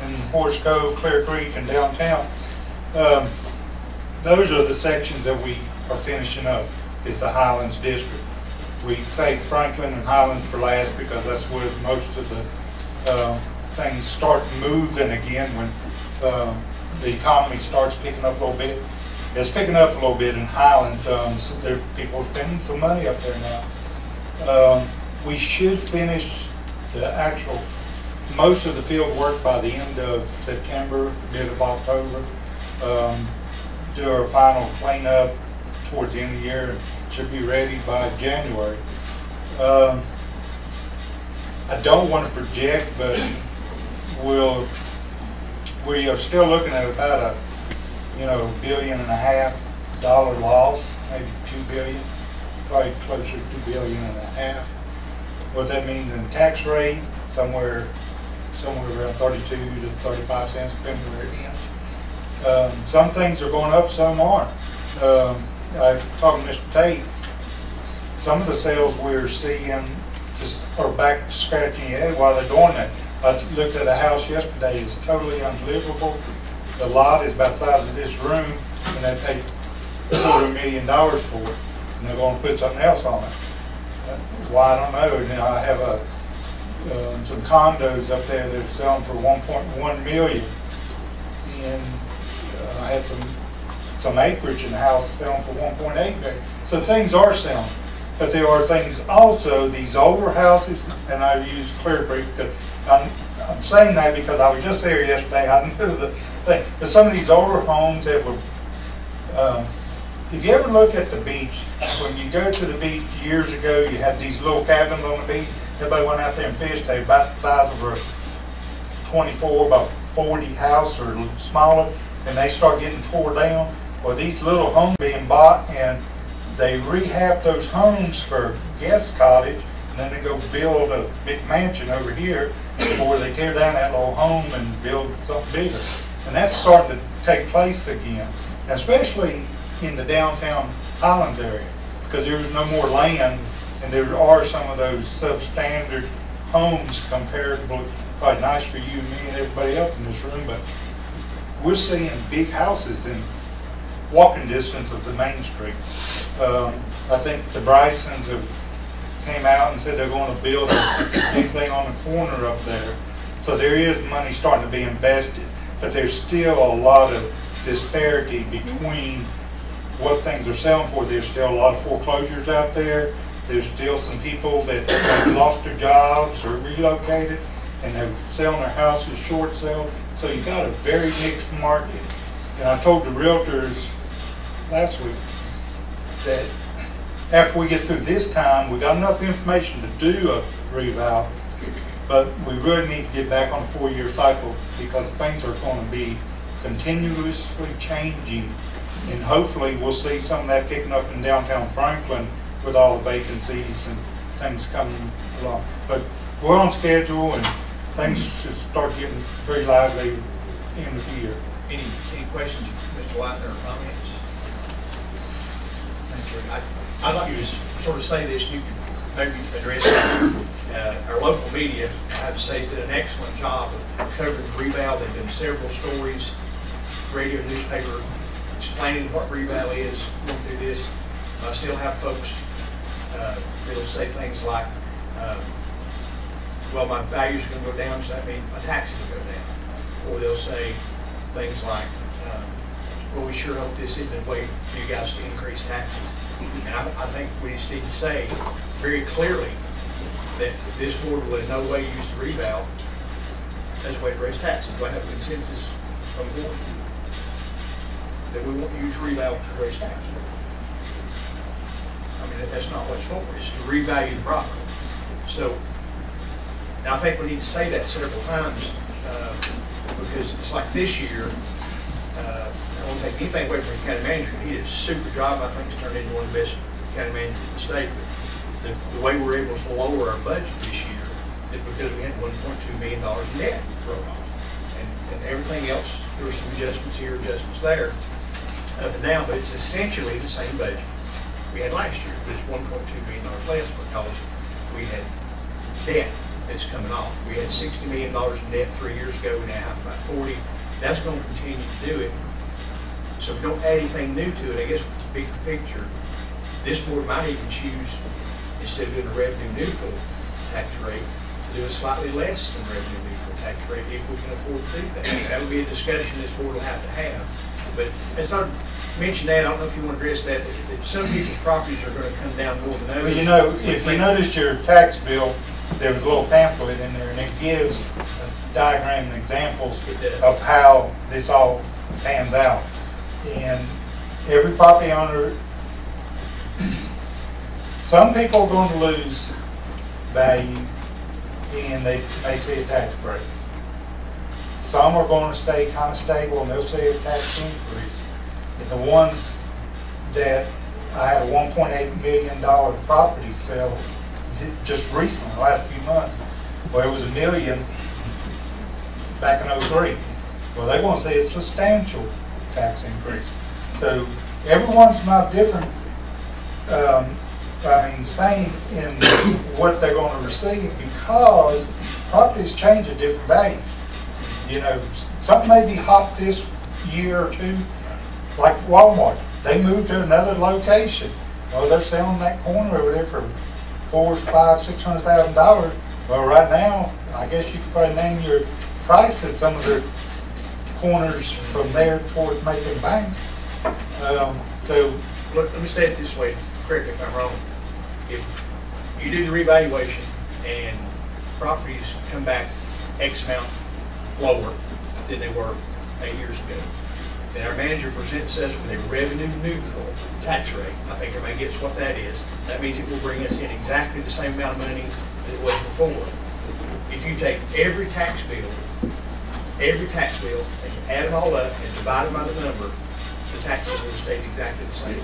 in Horse Cove, Clear Creek, and downtown. Those are the sections that we are finishing up. It's the Highlands district. We saved Franklin and Highlands for last because that's where most of the things start moving again when the economy starts picking up a little bit. It's picking up a little bit in Highlands. So people are spending some money up there now. We should finish most of the field work by the end of September, mid of October. Do our final cleanup towards the end of the year, and should be ready by January. I don't want to project, but we are still looking at about $1.5 billion loss, maybe $2 billion, probably closer to $2.5 billion. What that means in tax rate, somewhere around 32 to 35 cents, depending where it is. Some things are going up, some aren't. I talked to Mr. Tate. Some of the sales we're seeing just are back scratching your head while they're doing that. I looked at a house yesterday. It's totally unlivable. The lot is about the size of this room, and they paid $250,000 for it, and they're going to put something else on it. Why, I don't know. And I have some condos up there that are selling for $1.1 million, and I had some acreage in the house selling for $1.8 million. So things are selling, but there are things also, these older houses, and I use Clear Creek, but I'm saying that because I was just there yesterday. I knew the thing. But some of these older homes that were, if you ever look at the beach, when you go to the beach years ago, you had these little cabins on the beach. Everybody went out there and fished. They were about the size of a 24 by 40 house or smaller. and they start getting tore down, or these little homes being bought, and they rehab those homes for guest cottage, and then they go build a big mansion over here, or they tear down that little home and build something bigger. And that's starting to take place again, especially in the downtown Highlands area, because there's no more land, and there are some of those substandard homes comparable, probably nice for you, me, and everybody else in this room, but we're seeing big houses in walking distance of the main street. I think the Brysons have came out and said they're going to build a big thing on the corner up there. So there is money starting to be invested, but there's still a lot of disparity between what things are selling for. There's still a lot of foreclosures out there. There's still some people that have lost their jobs or relocated, and they're selling their houses short sale. So you got a very mixed market. And I told the realtors last week that after we get through this time, we got enough information to do a reval, but we really need to get back on a 4-year cycle, because things are going to be continuously changing, and hopefully we'll see some of that picking up in downtown Franklin with all the vacancies and things coming along. But we're on schedule, and things should start getting very lively end of the year. Any questions, Mr. Leitner, or comments? Thank you. I'd like you to sort of say this, you can maybe address it. Our local media, I have to say, did an excellent job of covering the reval. They've done several stories, radio, newspaper, explaining what reval is, going through this. I still have folks that'll say things like, well, my values are going to go down, so that means my taxes will go down. Or they'll say things like, well, we sure hope this isn't a way for you guys to increase taxes. And I think we just need to say very clearly that this board will in no way use the reval as a way to raise taxes. Do I have a consensus from the board that we won't use reval to raise taxes? I mean, that's not what it's for. It's to revalue the property. So, and I think we need to say that several times because it's like this year. I won't take anything away from the county manager. He did a super job. I think he's turned into one of the best county managers in the state. But the way we're able to lower our budget this year is because we had $1.2 million in debt thrown off. And everything else, there were some adjustments here, adjustments there, up and down, but it's essentially the same budget we had last year. It's $1.2 million less because we had debt that's coming off. We had $60 million in debt 3 years ago. We now have about 40. That's going to continue to do it. So if we don't add anything new to it, I guess big picture, this board might even choose, instead of doing a revenue neutral tax rate, to do a slightly less than revenue neutral tax rate if we can afford to do that. That would be a discussion this board will have to have. But as I mentioned that, I don't know if you want to address that, that some people's properties are going to come down more than others. Well, you know, if you noticed your tax bill, there was a little pamphlet in there, and it gives a diagram and examples of how this all pans out. And every property owner, some people are going to lose value and they may see a tax break. Some are going to stay kind of stable and they'll see a tax increase. And the ones that I had a $1.8 million property sale just recently, the last few months, where it was $1 million back in 2003. Well, they're going to see a substantial tax increase. So everyone's not different, same in what they're going to receive because properties change at different values. You know, something may be hot this year or two, like Walmart. They moved to another location. Well, they're selling that corner over there for $400,000, $500,000, $600,000. Well, right now, I guess you could probably name your price at some of the corners from there towards Macon Bank. So, look, let me say it this way. Correct me if I'm wrong. If you do the revaluation and properties come back X amount lower than they were 8 years ago, then our manager presents us with a revenue neutral tax rate. I think everybody gets what that is. That means it will bring us in exactly the same amount of money that it was before. If you take every tax bill every tax bill, and you add it all up and divide it by the number, the tax bill will stay exactly the same.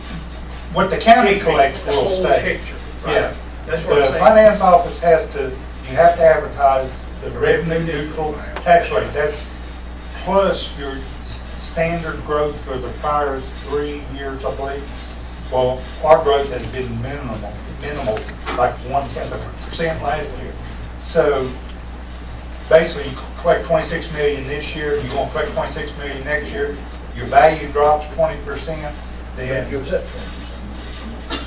What the county collects The will whole stay. picture, right? Yeah. That's what I'm The saying. finance office has to, you have to advertise the revenue neutral tax rate. That's plus your standard growth for the prior 3 years, I believe. Well, our growth has been minimal, like 0.1% last year. So basically, you collect 26 million this year, you're going to collect 26 million next year, your value drops 20%, then,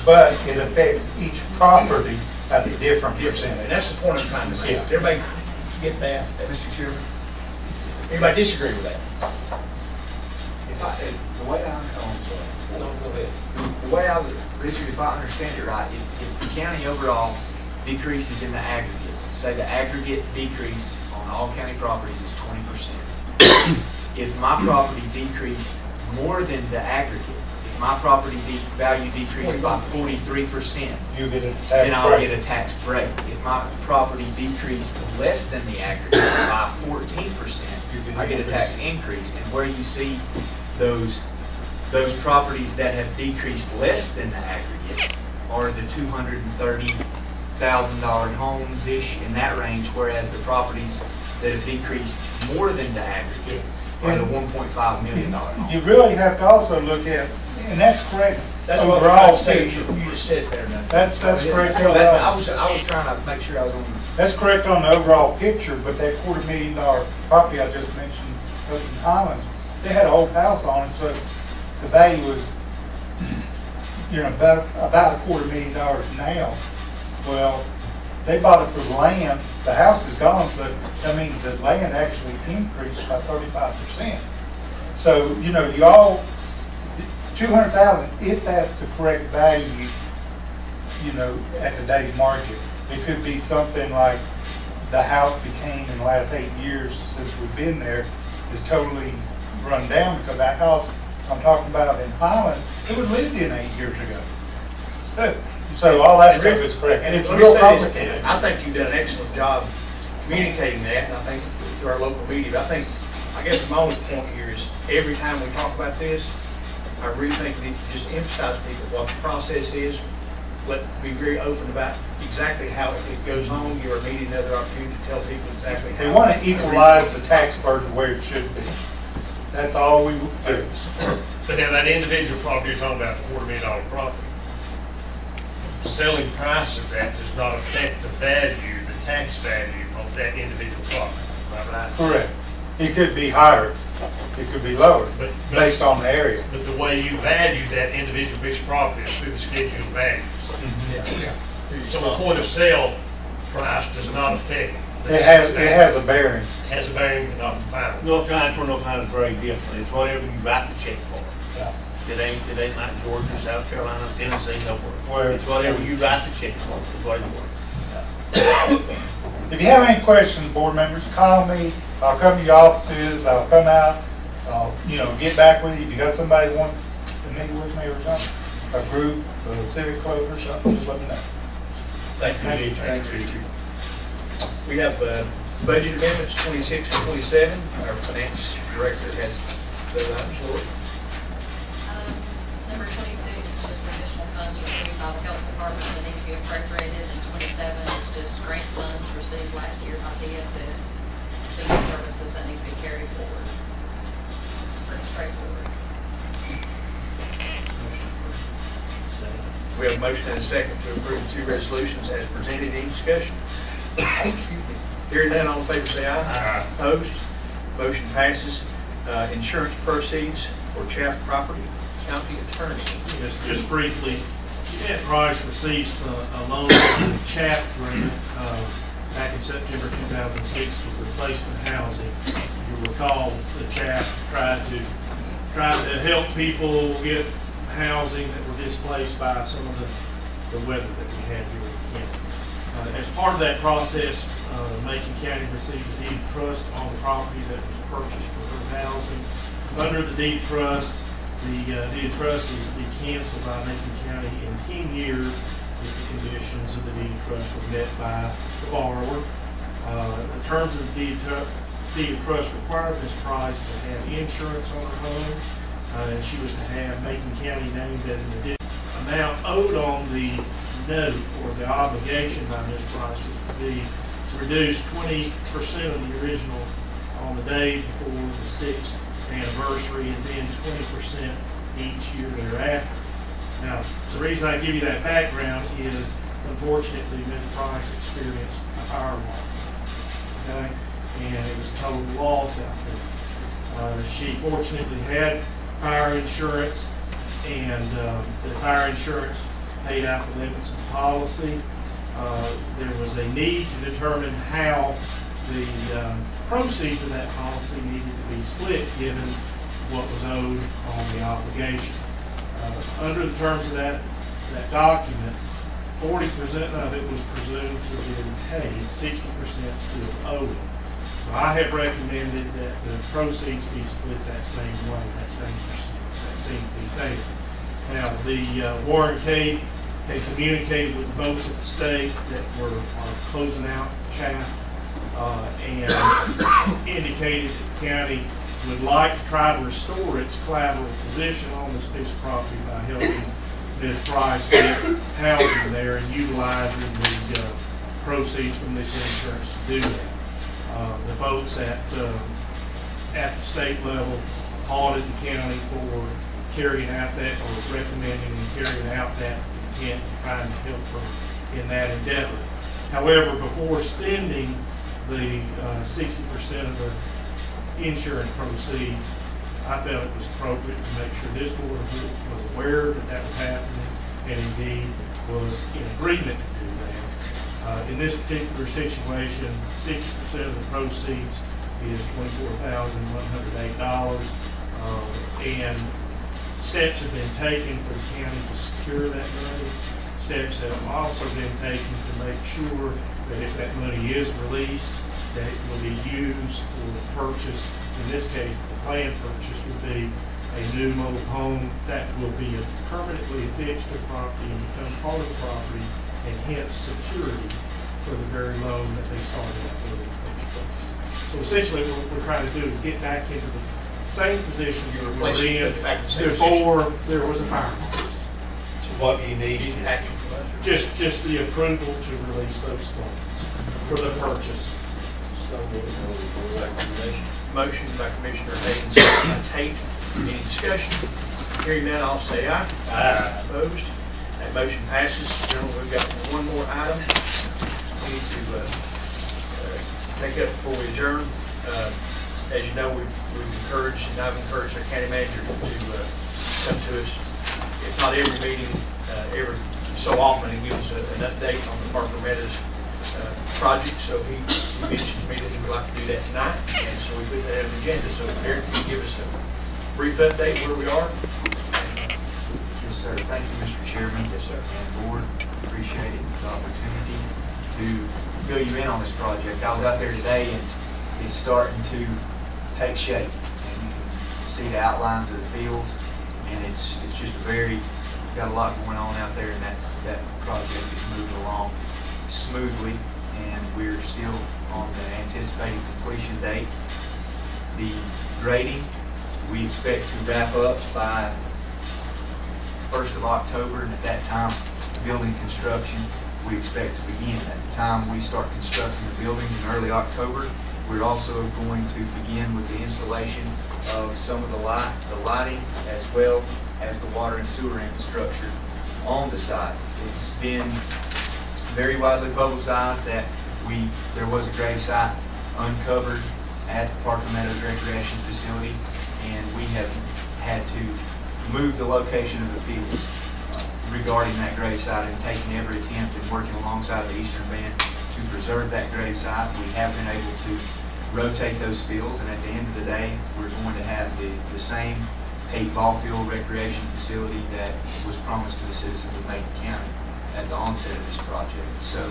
but it affects each property at a different And percentage. that's the point I'm trying to make. Yeah. Everybody get that, Mr. Chairman? Anybody disagree with that? The way the way I would, Richard, if I understand it right, if the county overall decreases in the aggregate, say the aggregate decrease on all county properties is 20%. If my property decreased more than the aggregate, if my property value decreased by 43%, You get a tax then I'll break. get a tax break. If my property decreased less than the aggregate by 14%, I get a tax increase. And where you see those properties that have decreased less than the aggregate are the $230,000 homes-ish in that range, whereas the properties that have decreased more than the aggregate are the $1.5 million homes. You really have to also look at, and that's correct, That's what overall I'm saying. picture. You just said there now. That's correct I overall. was trying to make sure I was on. That's correct on the overall picture, but that $250,000 property I just mentioned up in Highlands, they had an old house on it, so the value was, about $250,000 now. Well, they bought it for the land, the house is gone, but, I mean, the land actually increased by 35%. So, y'all, 200,000, if that's the correct value, at today's market. It could be something like the house became in the last 8 years since we've been there is totally run down, because that house I'm talking about in Highland, it was lived in 8 years ago. So all that stuff is correct. And It's let me real say complicated. this, I think you've done an excellent job communicating that, and I think through our local media, but I guess my only point here is every time we talk about this, I really think we need to just emphasize to people what the process is. Be very open about exactly how it goes on. You're meeting another opportunity to tell people exactly how. They want to equalize the tax burden where it should be. That's all we do. But now that individual property you're talking about, $250,000 property, selling price of that does not affect the value, the tax value of that individual property. Am I right? Correct. It could be higher, it could be lower, But- based on the area. But the way you value that individual piece of property is through the schedule of values. So the point of sale price does not affect. the It tax has a bearing. Has a bearing, but not final. No kind of grade different. It's whatever you write the check for. Yeah. It ain't like Georgia, South Carolina, Tennessee, nowhere. Where- It's whatever you write the check for, is what it was. If you have any questions, board members, call me. I'll come to your offices. I'll come out. I'll, get back with you. If you got somebody want to meet with me or something, a group, a civic club or something, just let me know. Thank you. Thanks, Richard. We have budget amendments 26 and 27. Our finance director has those items. Lord. Number 26 is just additional funds received by the health department that need to be appropriated, and 27 is just grant funds received last year by DSS, senior services that need to be carried forward. Pretty straightforward. We have a motion and a second to approve the two resolutions as presented. Any discussion? Hearing none, all in favor say aye. Aye. Opposed? Motion passes. Insurance proceeds for Chaff property. County attorney. Just briefly, Jeanette Rice receives a loan from the CHAP grant back in September 2006 for replacement housing. You'll recall the CHAP tried to help people get housing that were displaced by some of the weather that we had here in the county. As part of that process, Macon County received a deed of trust on the property that was purchased for her housing. Under the deed of trust, the deed of trust is to be canceled by Macon County in 10 years if the conditions of the deed of trust were met by the borrower. The terms of the deed of deed of trust required Ms. Price to have insurance on her home, and she was to have Macon County named as an additional amount owed on the note or the obligation by Ms. Price was to be reduced 20% of the original on the day before the 6th anniversary, and then 20% each year thereafter. Now, the reason I give you that background is, unfortunately, Ms. Price experienced a fire loss, okay? And it was a total loss out there. She fortunately had fire insurance, and the fire insurance paid out the limits of the policy. There was a need to determine how the proceeds of that policy needed to be split given what was owed on the obligation. Under the terms of that document, 40% of it was presumed to have been paid, 60% still owed. So I have recommended that the proceeds be split that same way, that same percent, that seemed to be paid. Now, the warranty had communicated with the folks at the state that are closing out chaff and indicated that the county would like to try to restore its collateral position on this piece of property by helping Ms. Price get housing there and utilizing the proceeds from this insurance to do that. The folks at the state level audited the county for carrying out that, or recommending and carrying out that intent to try and help her in that endeavor. However, before spending the 60% of the insurance proceeds, I felt it was appropriate to make sure this board was aware that that was happening and indeed was in agreement to do that. In this particular situation, 60% of the proceeds is $24,108, and steps have been taken for the county to secure that money. Steps have also been taken to make sure that if that money is released, that it will be used for the purchase. In this case, the planned purchase would be a new mobile home that will be permanently affixed to the property and become part of the property, and hence security for the very loan that they started out with in the first place. So essentially what we're trying to do is get back into the same position we were in before there was a fire loss. So what do you need? Just the approval to release those funds for the purchase. Motion by Commissioner Hayden, second by Tate. Any discussion? Hearing none, all say aye. Aye. Opposed? That motion passes. Gentlemen, we've got one more item we need to take up before we adjourn. As you know, we've encouraged, and I've encouraged our county manager to come to us, if not every meeting, every so often, and give us an update on the Parker Meadows project. So he mentioned to me that he would like to do that tonight, and so we put that on the agenda. So Eric, can you give us a brief update where we are? Yes, sir. Thank you, Mr. Chairman. Yes, sir. And board, appreciate it, the opportunity to fill you in on this project. I was out there today, and it's starting to take shape, and you can see the outlines of the fields, and it's just got a lot going on out there, and that project is moving along smoothly, and we're still on the anticipated completion date. The grading, we expect to wrap up by 1st of October, and at that time, building construction, we expect to begin. At the time we start constructing the buildings in early October, we're also going to begin with the installation of some of the lighting, as well as the water and sewer infrastructure on the site. It's been very widely publicized that there was a grave site uncovered at the Parker Meadows Recreation Facility, and we have had to move the location of the fields regarding that grave site, and taking every attempt in working alongside the Eastern Band to preserve that grave site. We have been able to rotate those fields, and at the end of the day, we're going to have the same paved ball field recreation facility that was promised to the citizens of Macon County at the onset of this project. So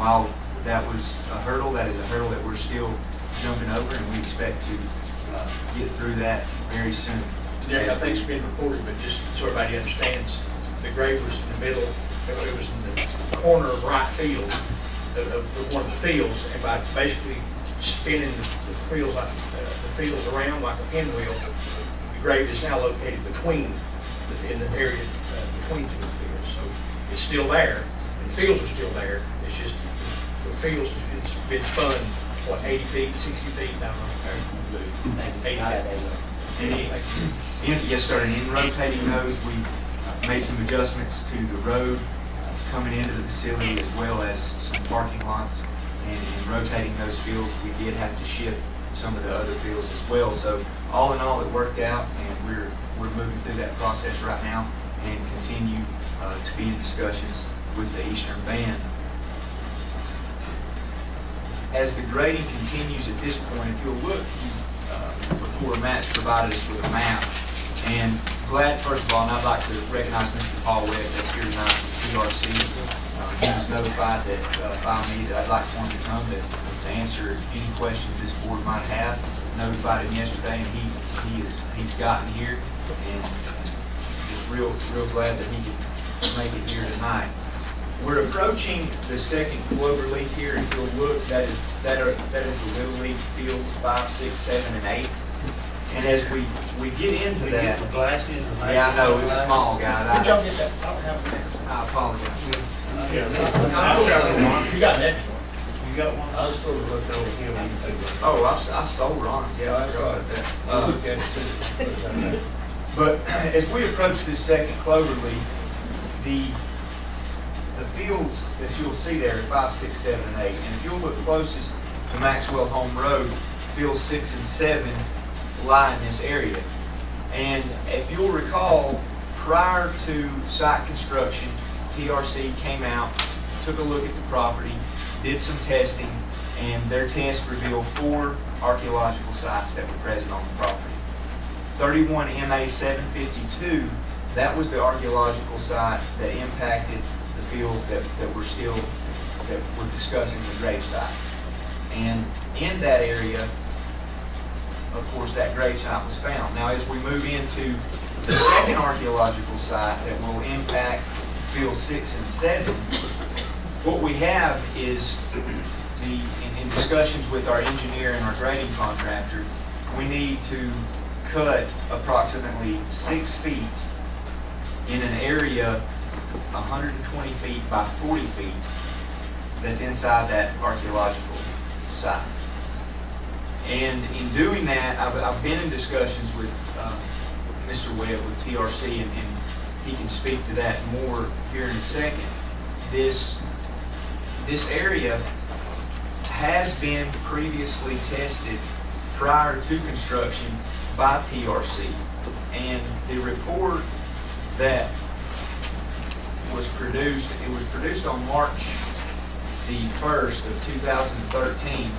while that was a hurdle, that is a hurdle that we're still jumping over, and we expect to get through that very soon. Yeah, I think it's been reported, but just so everybody understands, the grave was in the middle, it was in the corner of right field of one of the fields, and by basically spinning the wheels like the fields around like a pinwheel. The grave is now located between, in the area between two fields. So it's still there, and the fields are still there. It's just the fields has been spun, what, 80 feet, 60 feet, I don't know. 80 feet. Yes, sir, and in rotating those, we made some adjustments to the road coming into the facility as well as some parking lots. And in rotating those fields, we did have to shift some of the other fields as well. So all in all, it worked out, and we're moving through that process right now and continue to be in discussions with the Eastern Band. As the grading continues at this point, if you'll look, before Matt's provided us with a map, and glad, first of all, and I'd like to recognize Mr. Paul Webb that's here tonight with TRC. He was notified that by me that I'd like for him to come to answer any questions this board might have. Notified him yesterday, and he's gotten here, and just real glad that he could make it here tonight. We're approaching the second clover leaf here. If you'll look, that is the Little League fields 5, 6, 7, and 8. And as we get into that, the glasses. Yeah, I know it's small, guys. Did y'all get that? I don't have it. I apologize. You got that? You got one? I was supposed to look over here when you took it. Oh, I stole Ron's. Yeah, I forgot about that. Look at it too. But as we approach this second clover leaf, the fields that you'll see there are 5, 6, 7, and 8. And if you'll look closest to Maxwell Home Road, fields 6 and 7 lie in this area. And if you'll recall, prior to site construction, TRC came out, took a look at the property, did some testing, and their test revealed 4 archaeological sites that were present on the property. 31 MA 752, that was the archaeological site that impacted the fields that we're discussing the grave site. And in that area, of course, that grave site was found. Now, as we move into the second archaeological site that will impact fields 6 and 7, what we have is in discussions with our engineer and our grading contractor, we need to cut approximately 6 feet in an area 120 feet by 40 feet that's inside that archaeological site. And in doing that, I've been in discussions with Mr. Webb with TRC, and he can speak to that more here in a second. This area has been previously tested prior to construction by TRC, and the report that was produced, it was produced on March the 1st of 2013,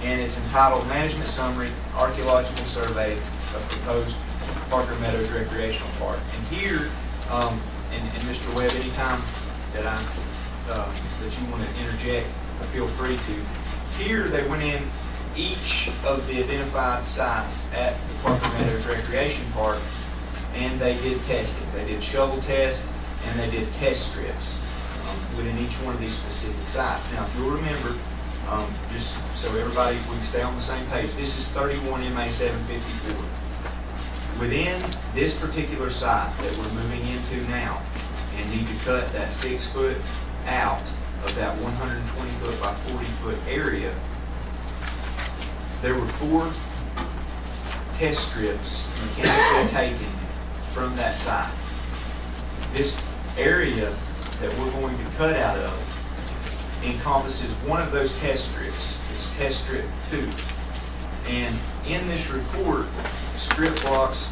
and it's entitled Management Summary, Archaeological Survey of Proposed Parker Meadows Recreational Park. And here, and Mr. Webb, anytime that that you want to interject, feel free to. Here they went in each of the identified sites at the Parker Meadows Recreation Park, and they did testing. They did shovel tests, and they did test strips within each one of these specific sites. Now, if you'll remember, just so everybody, we can stay on the same page, this is 31 MA 754. Within this particular site that we're moving into now, and need to cut that 6 foot out of that 120 foot by 40 foot area, there were 4 test strips mechanically taken from that site. This area that we're going to cut out of encompasses one of those test strips. It's test strip 2. And in this report, strip blocks,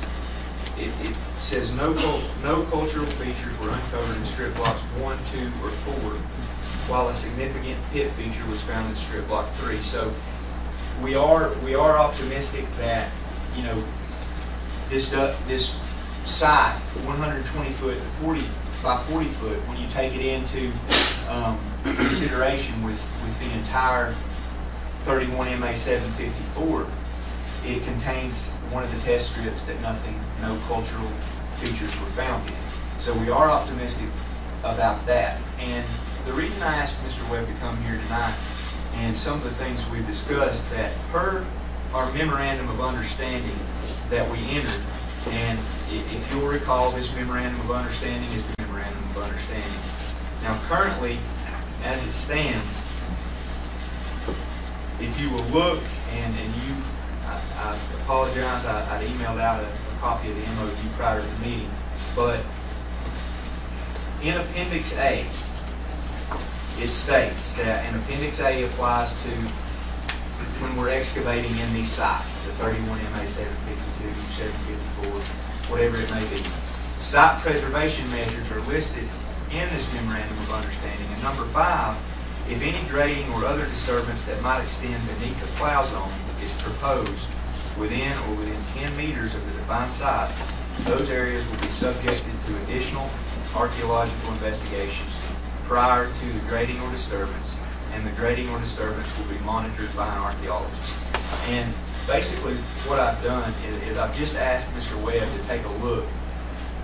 it says no cultural features were uncovered in strip blocks 1, 2, or 4, while a significant pit feature was found in strip block 3. So we are optimistic that, you know, this site, 120 foot to 40 by 40 foot, when you take it into consideration with the entire 31 MA 754, it contains one of the test strips that no cultural features were found in. So we are optimistic about that. And the reason I asked Mr. Webb to come here tonight and some of the things we've discussed that per our memorandum of understanding that we entered, and if you'll recall, this memorandum of understanding is the memorandum of understanding. Now currently, as it stands, if you will look, and I apologize, I'd emailed out a copy of the MOU prior to the meeting, but in Appendix A, it states that, and Appendix A applies to when we're excavating in these sites, the 31 MA 752, 754, whatever it may be. Site preservation measures are listed in this memorandum of understanding. And number 5, if any grading or other disturbance that might extend beneath the plow zone is proposed within or within 10 meters of the defined sites, those areas will be subjected to additional archaeological investigations prior to the grading or disturbance, and the grading or disturbance will be monitored by an archaeologist. And basically what I've done is I've just asked Mr. Webb to take a look,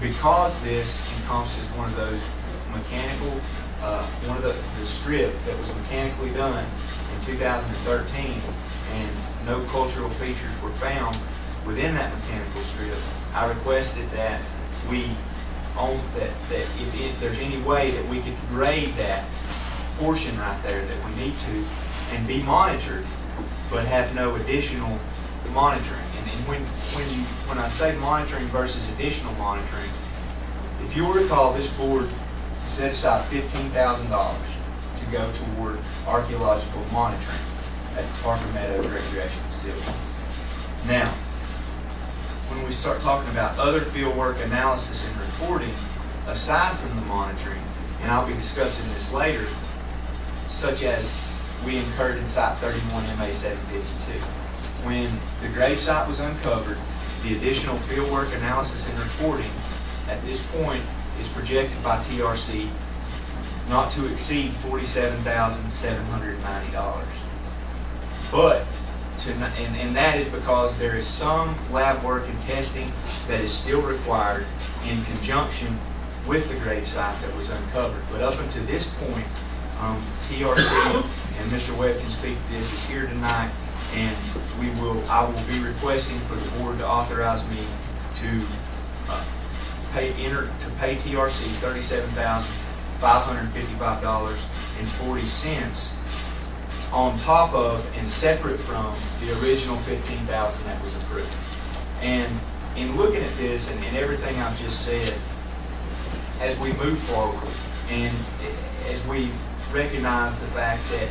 because this encompasses one of those mechanical, one of the strip that was mechanically done in 2013, and no cultural features were found within that mechanical strip. I requested that we that if there's any way that we could grade that portion right there that we need to and be monitored, but have no additional monitoring. And when I say monitoring versus additional monitoring, if you'll recall, this board set aside $15,000 to go toward archaeological monitoring at the Parker Meadows Recreation Facility. Now, when we start talking about other fieldwork analysis and reporting, aside from the monitoring, and I'll be discussing this later, such as we incurred in Site 31 MA 752. When the grave site was uncovered, the additional fieldwork analysis and reporting at this point is projected by TRC not to exceed $47,790. But and that is because there is some lab work and testing that is still required in conjunction with the grave site that was uncovered. But up until this point, TRC, and Mr. Webb can speak to this, is here tonight, and I will be requesting for the board to authorize me to pay TRC $37,555.40 on top of and separate from the original $15,000 that was approved. And in looking at this and everything I've just said, as we move forward and as we recognize the fact that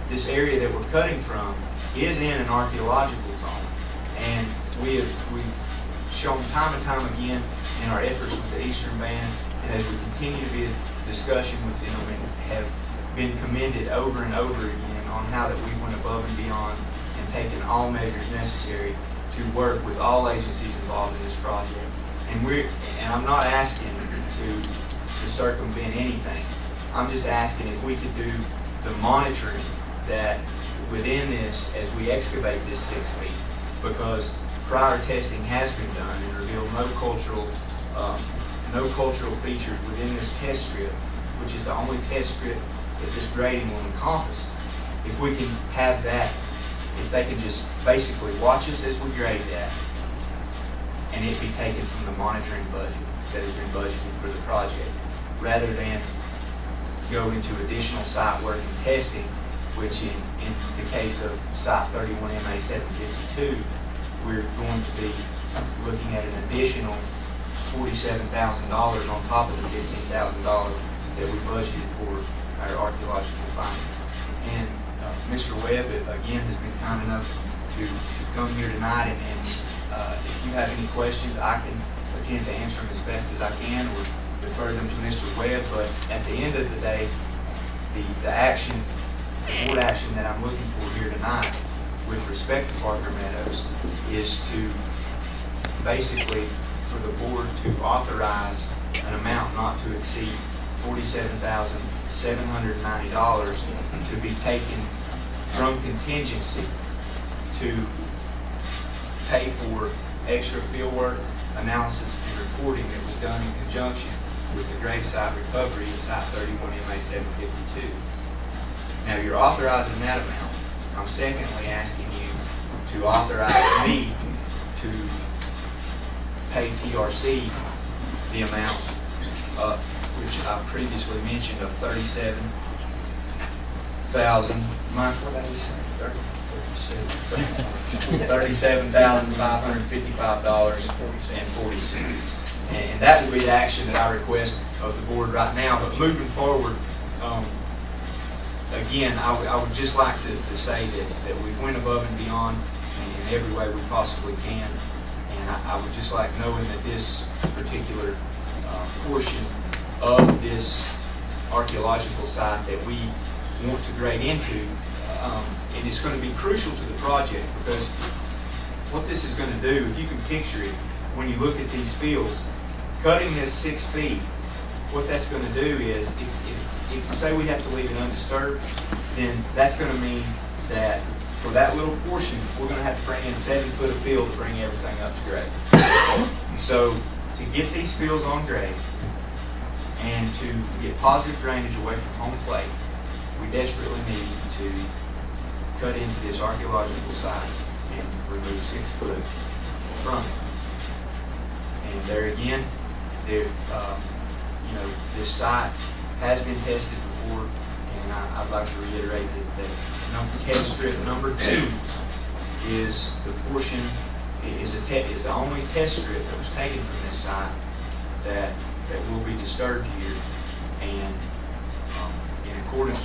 this area that we're cutting from is in an archaeological zone, and we've shown time and time again in our efforts with the Eastern Band, and as we continue to be in discussion with them and have been commended over and over again on how that we went above and beyond and taken all measures necessary to work with all agencies involved in this project. And I'm not asking to circumvent anything. I'm just asking if we could do the monitoring that within this as we excavate this 6 feet, because prior testing has been done and revealed no cultural features within this test strip, which is the only test strip that this grading will encompass. If we can have that, if they can just basically watch us as we grade that, and it be taken from the monitoring budget that has been budgeted for the project, rather than go into additional site work and testing, which in the case of Site 31 MA 752, we're going to be looking at an additional $47,000 on top of the $15,000 that we budgeted for our archaeological findings. And Mr. Webb, again, has been kind enough to come here tonight, and if you have any questions, I can attempt to answer them as best as I can, or defer them to Mr. Webb. But at the end of the day, the board action that I'm looking for here tonight with respect to Parker Meadows is to basically for the board to authorize an amount not to exceed $47,790 to be taken from contingency to pay for extra fieldwork, analysis, and reporting that was done in conjunction with the gravesite recovery in Site 31 MA 752. Now, you're authorizing that amount. I'm secondly asking you to authorize me to pay TRC the amount, which I previously mentioned, of $37,000. Mike, what did I just say? $37,555.40. And that will be the action that I request of the board right now. But moving forward, again, I would just like to say that we went above and beyond in every way we possibly can. And I would just like knowing that this particular portion of this archaeological site that we want to grade into, and it's going to be crucial to the project, because what this is going to do, if you can picture it, when you look at these fields, cutting this 6 feet, what that's going to do is, if say we have to leave it undisturbed, then that's going to mean that for that little portion, we're going to have to bring in 7 foot of field to bring everything up to grade. So to get these fields on grade and to get positive drainage away from home plate, we desperately need to cut into this archaeological site and remove 6 foot from it. And there again, this site has been tested before, and I'd like to reiterate that test strip number 2 is the portion, is the only test strip that was taken from this site that will be disturbed here. And in accordance,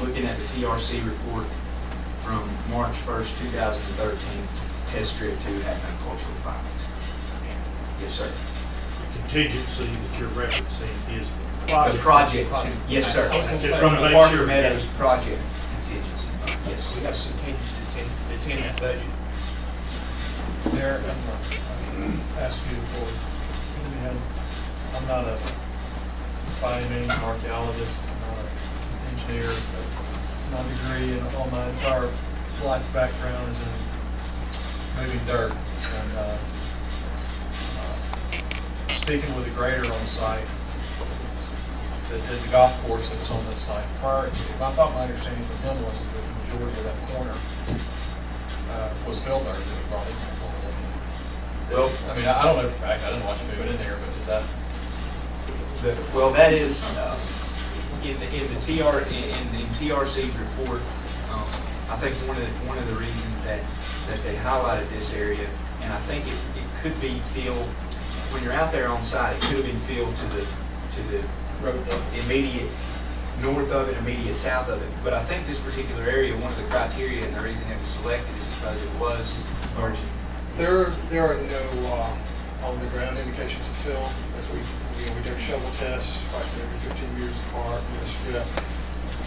looking at the TRC report from March 1st, 2013, test strip 2 had no cultural findings. And, yes, sir. The contingency that you're referencing is The project. Yes, sir. From the Parker Meadows project contingency. Yes. We got some contingency that's in that budget. Derek, I'm going to ask you for, I'm not a by any means archaeologist, I'm not an engineer, but my degree and all my entire life background is in moving dirt. And speaking with a grader on site that did the golf course that was on this site prior to, I thought my understanding from him was that the majority of that corner was filled there. Well, I mean, I don't know for a fact, I didn't watch him move it in there, but is that? Well, that is in TRC's report. I think one of the reasons that they highlighted this area, and I think it could be filled when you're out there on site. It could have been filled to the road immediate north of it, immediate south of it. But I think this particular area, one of the criteria and the reason it was selected is because it was margin. There are no on the ground indications of fill. As we do shovel tests every 15 years apart.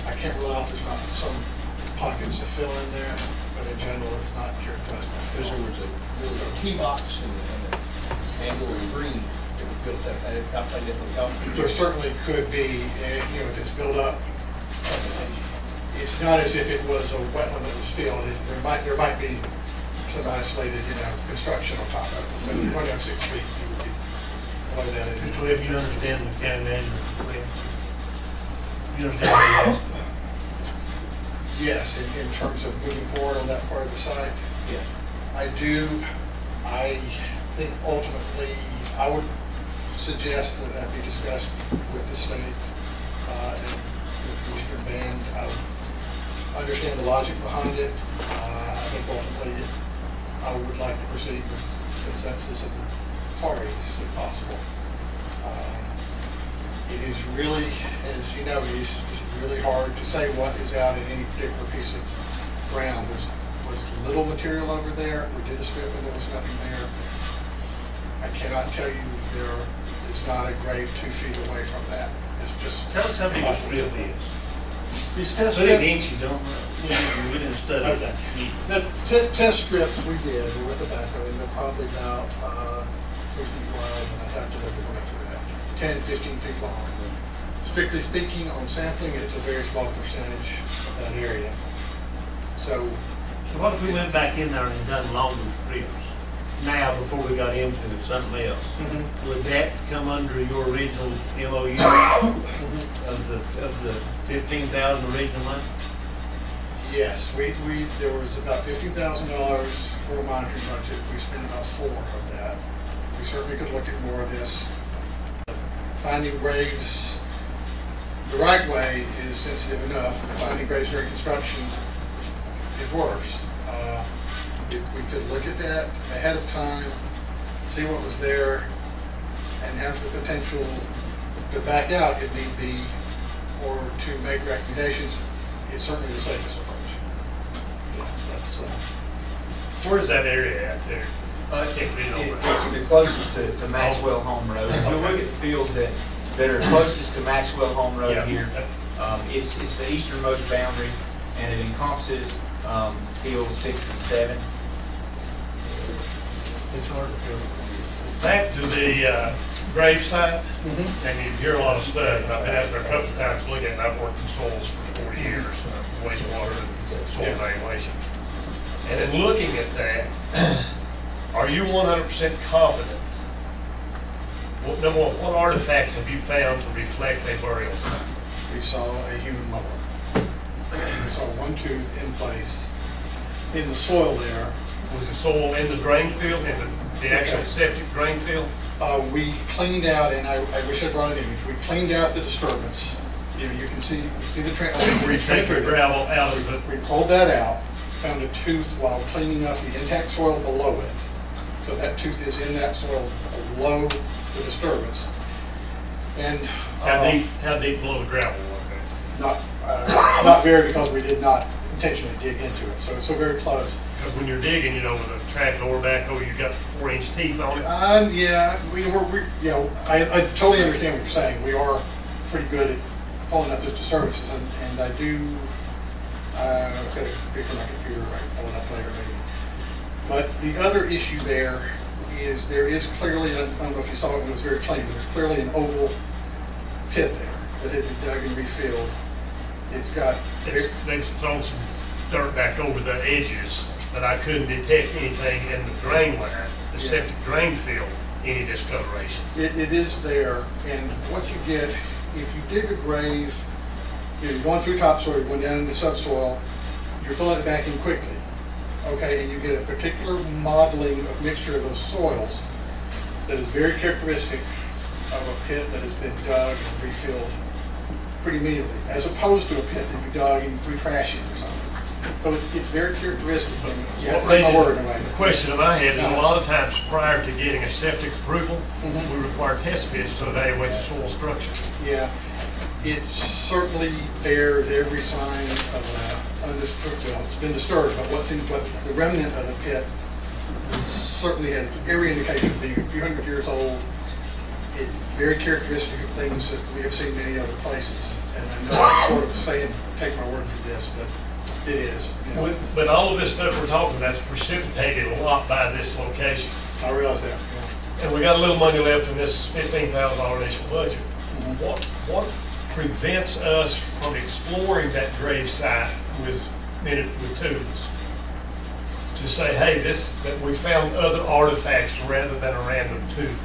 I can't rule out there's not some pockets of fill in there, but in general it's not characterized by fill. Because there was a tee box and angle and green that was built up. There certainly could be, if it's built up. It's not as if it was a wetland that was filled. There might be some isolated, construction on top of it. But if you're going to have 6 feet, you would play that in. Cliff, you understand the county manager, you understand what he's asking? Yes, in terms of moving forward on that part of the site. Yeah. I do. I think ultimately I would suggest that that be discussed with the state and with Commissioner Band. I would understand the logic behind it. I think ultimately I would like to proceed with consensus of the parties if possible. It is really, as you know, it is really hard to say what is out in any particular piece of ground. There was little material over there. We did a strip and there was nothing there. I cannot tell you there is not a grave 2 feet away from that. It's just. Tell us how big this strip is. These test Put it strips. in, you don't know. We didn't study Okay. that. The test strips we did were with the backhoe, and they're probably about 3 feet wide, and I have to look at them after that. 10, 15 feet long. Strictly speaking, on sampling, it's a very small percentage of that area. So what if we went back in there and done longer strips? now before we got into something else. Would that come under your original MOU of the 15,000 original money? Yes, there was about $15,000 for a monitoring budget. We spent about 4 of that. We certainly could look at more of this. Finding graves the right way is sensitive enough. Finding graves during construction is worse. If we could look at that ahead of time, see what was there, and have the potential to back out if need be, or to make recommendations, it's certainly the safest approach. Yeah, that's. Where's that area at there? It's the closest to Maxwell Home Road. If you look at the fields that are closest to Maxwell Home Road here, it's the easternmost boundary, and it encompasses fields 6 and 7. It's hard to feel. Back to the grave site, and you hear a lot of stuff, and I've been out there a couple of times looking, and I've worked in soils for 40 years, wastewater and soil evaluation. And in looking at that, are you 100% confident? Well, number one, what artifacts have you found to reflect a burial site? We saw a human molar. We saw one tooth in place in the soil there. Was the soil in the drain field, in the actual septic drain field? We cleaned out, and I wish I brought an image. We cleaned out the disturbance. You can see the trench. We take the gravel out of it. We pulled that out, found a tooth while cleaning up the intact soil below it. So that tooth is in that soil below the disturbance. And how deep below the gravel was it? Not very, because we did not intentionally dig into it. So it's so very close. Because when you're digging, with a tractor or backhoe, you've got 4-inch teeth on it. Yeah, I totally understand what you're saying. We are pretty good at pulling out those disturbances, and I do. I've got a picture on my computer. I can pull it up later, maybe. But the other issue there is clearly, I don't know if you saw it when it was very clean, but there's clearly an oval pit there that had been dug and refilled. They've thrown some dirt back over the edges, but I couldn't detect anything in the drain line, the septic drain field, any discoloration. It is there, and what you get, if you dig a grave, you're going through topsoil, you're going down into subsoil, you're filling it back in quickly, okay, and you get a particular modeling of mixture of those soils that is very characteristic of a pit that has been dug and refilled pretty immediately, as opposed to a pit that you dug and you threw trash in or something. So it's very characteristic. The question that I had is, a lot of times prior to getting a septic approval, we require test pits to evaluate the soil structure. Yeah, it certainly bears every sign of undisturbed. Well, it's been disturbed, but the remnant of the pit certainly has every indication of being a few hundred years old. It's very characteristic of things that we have seen many other places. And I know I'm sort of saying, take my word for this, but it is. But all of this stuff we're talking about is precipitated a lot by this location. I realize that. Yeah. And we got a little money left in this $15,000 initial budget. What prevents us from exploring that grave site with tools to say, hey, that we found other artifacts rather than a random tooth?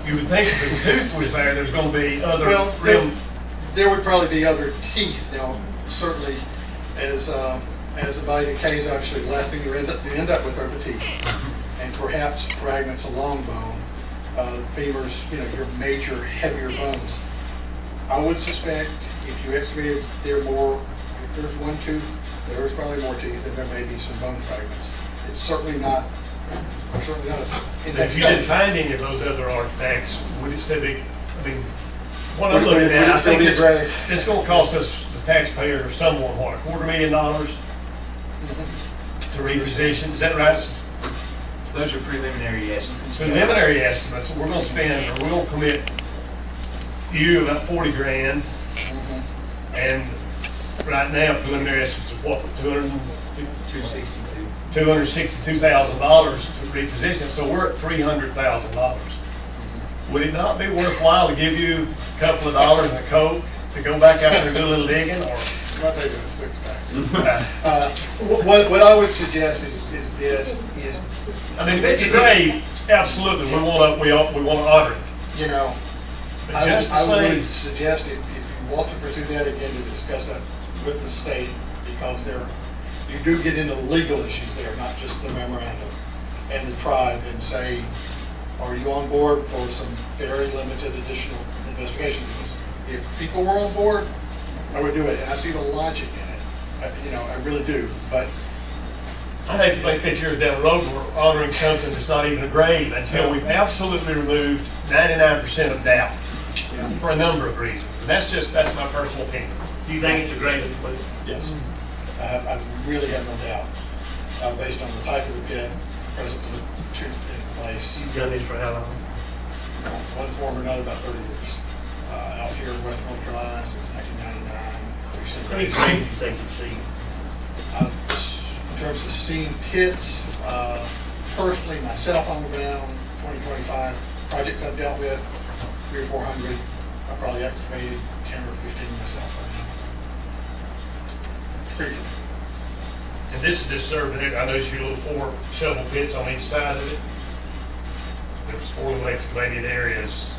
You would think if the tooth was there's going to be other. Well, there would probably be other teeth. Now, certainly, as the body decays, obviously, the last thing you end up with are the teeth, and perhaps fragments of long bone, femurs, your major, heavier bones. I would suspect if you excavated there more, if there's one tooth, there's probably more teeth, and there may be some bone fragments. It's certainly not. If you didn't find any of those other artifacts, would it still be? I mean, what I'm looking at, I think it's going to cost us, the taxpayer, somewhat, what, $250,000 to reposition. Is that right? Those are preliminary estimates. Preliminary estimates. We're going to spend, or we're going to commit you about $40,000, and right now preliminary estimates of what, $262,000 to reposition it, so we're at $300,000. Would it not be worthwhile to give you a couple of dollars and a Coke to go back out there and do a little digging? Or not taking a six-pack. What I would suggest is this, is, I mean, it's great, absolutely, we want to honor it. you know, But I just to would say, suggest if you want to pursue that again, to discuss that with the state, because you do get into legal issues there, not just the memorandum, and the tribe, and say, are you on board for some very limited additional investigation? Because if people were on board, I would do it, and I see the logic in it. You know, I really do, but I hate to think 50 years down the road, we're honoring something that's not even a grave until we've absolutely removed 99% of doubt for a number of reasons. And that's my personal opinion. Do you think it's a grave? Yes. I really have no doubt, based on the type of the pit, presence of the truth in place. You've done this for how long? One form or another, about 30 years. Out here in West North Carolina since 1999. How many graves do you think you've seen? In terms of seeing pits, personally, myself on the ground, 2025 projects I've dealt with, 300 or 400. I probably excavated 10 or 15 myself right now. Pretty sure. And this is just serving it. I noticed you little 4 shovel pits on each side of it. There's 4 little excavated areas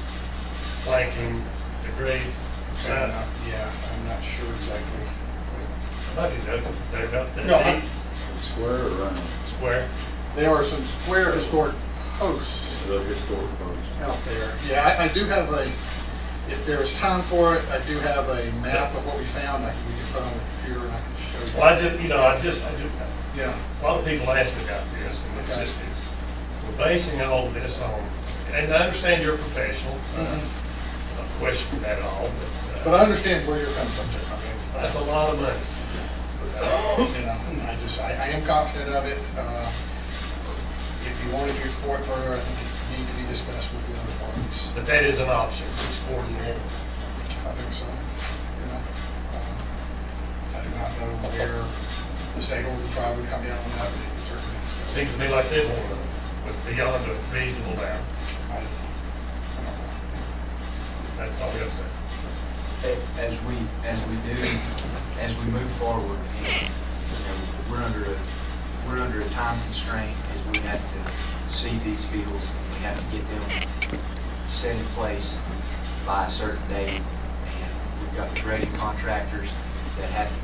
flanking the grave side. Yeah, I'm not sure exactly. I didn't know they're about that No, deep. Square or round? Square. There are some square historic posts Historic posts. out there. Yeah, I do have if there is time for it, I do have a map of what we found. We can put on the computer and I can show you. Well, I just, Yeah. a lot of people ask me about this, and we're basing all of this on, and I understand you're a professional, I'm not questioning that at all, But I understand where you're coming from, too. I mean, that's a lot of money. you know, I am confident of it. If you wanted to explore it further, I think it needs to be discussed with the other parties. But that is an option, exploring it. I think so. You know, I do not know where the state or the tribe would come down on that, but it would certainly be discussed. Seems to me like they want to, but beyond a reasonable doubt. I don't know. That's all I got to say. As we move forward, and, we're under a time constraint as we have to see these fields, and we have to get them set in place by a certain date. And we've got the grading contractors that have to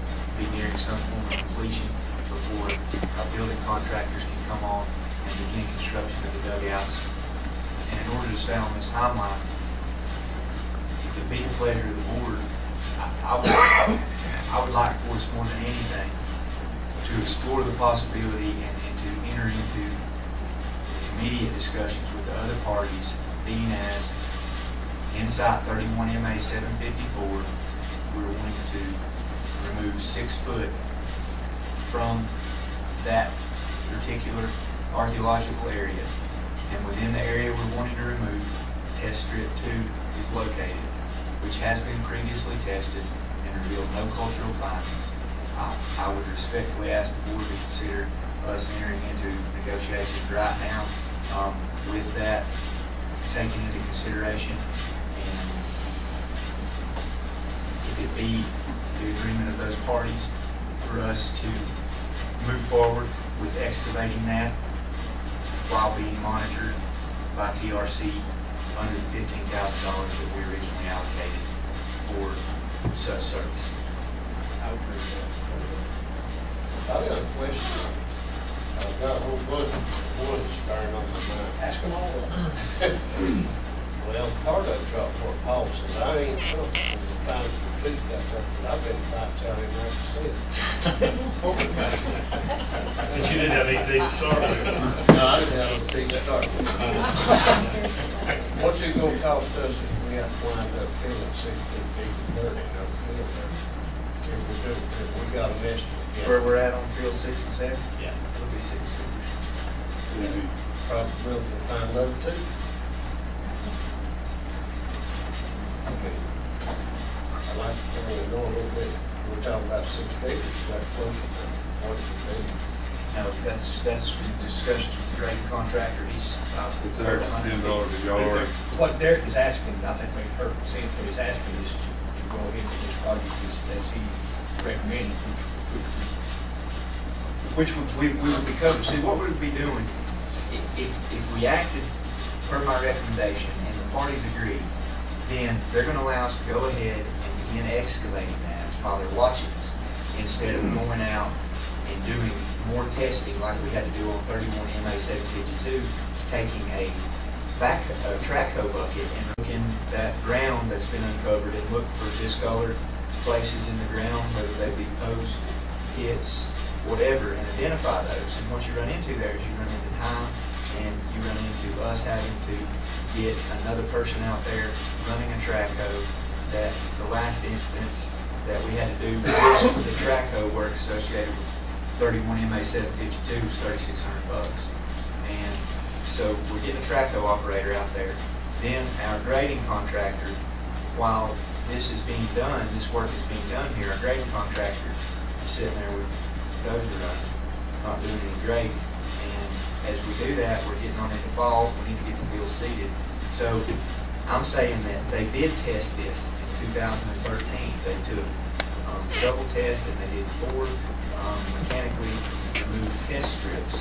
be nearing some form of completion before our building contractors can come on and begin construction of the dugouts. And in order to stay on this timeline, if it be the pleasure of the board, I would like for us more than anything to explore the possibility and to enter into immediate discussions with the other parties, being as inside 31 MA 754, we're wanting to remove 6 foot from that particular archaeological area. And within the area we're wanting to remove, test strip 2 is located, which has been previously tested and revealed no cultural findings. I would respectfully ask the board to consider us entering into negotiations right now with that taken into consideration. And if it be the agreement of those parties for us to move forward with excavating that while being monitored by TRC under the $15,000 that we originally allocated for such service. I agree with that. I've got a question. I've got a whole bunch of ones starting on my mind. Ask them all. Well, part of it's up for policies. I ain't sure if we find some teeth out there, but I've been trying to tell him not to see it. But you didn't have anything to start with. No, I didn't have a teeth to start with. What's it gonna cost us if we have to wind up filling 16 feet of dirt in our field there? If we do, if we got an estimate. Where we're at on field 6 and 7? Yeah. It'll be 6 figures. Probability to find another two. Okay. I'd like to turn it on a little bit. We're talking about 6 figures, is that closer to what it would be? No, that's the discussions with the grading contractor. He's It's $10 a yard. What Derek is asking, I think makes perfect sense. What he's asking is to go ahead with this project as he recommended, which we would be covered. See, what we would be doing, if we acted per my recommendation and the parties agree, then they're gonna allow us to go ahead and begin excavating that while they're watching us, instead of going out and doing more testing like we had to do on 31 MA 752, taking a track hoe bucket and looking that ground that's been uncovered and look for discolored places in the ground, whether they be posts, hits, whatever, and identify those. And what you run into there is you run into time, and you run into us having to get another person out there running a track hoe. That the last instance that we had to do with the track hoe work associated with 31 MA 752 was $3,600. And so we're getting a track hoe operator out there. Then our grading contractor, while this is being done, this work is being done here, our grading contractor is sitting there with dozer running, not doing any grading. And as we do that, we're getting on into fall, we need to get the field seeded. So I'm saying that they did test this in 2013. They took double test and they did 4 mechanically removed test strips.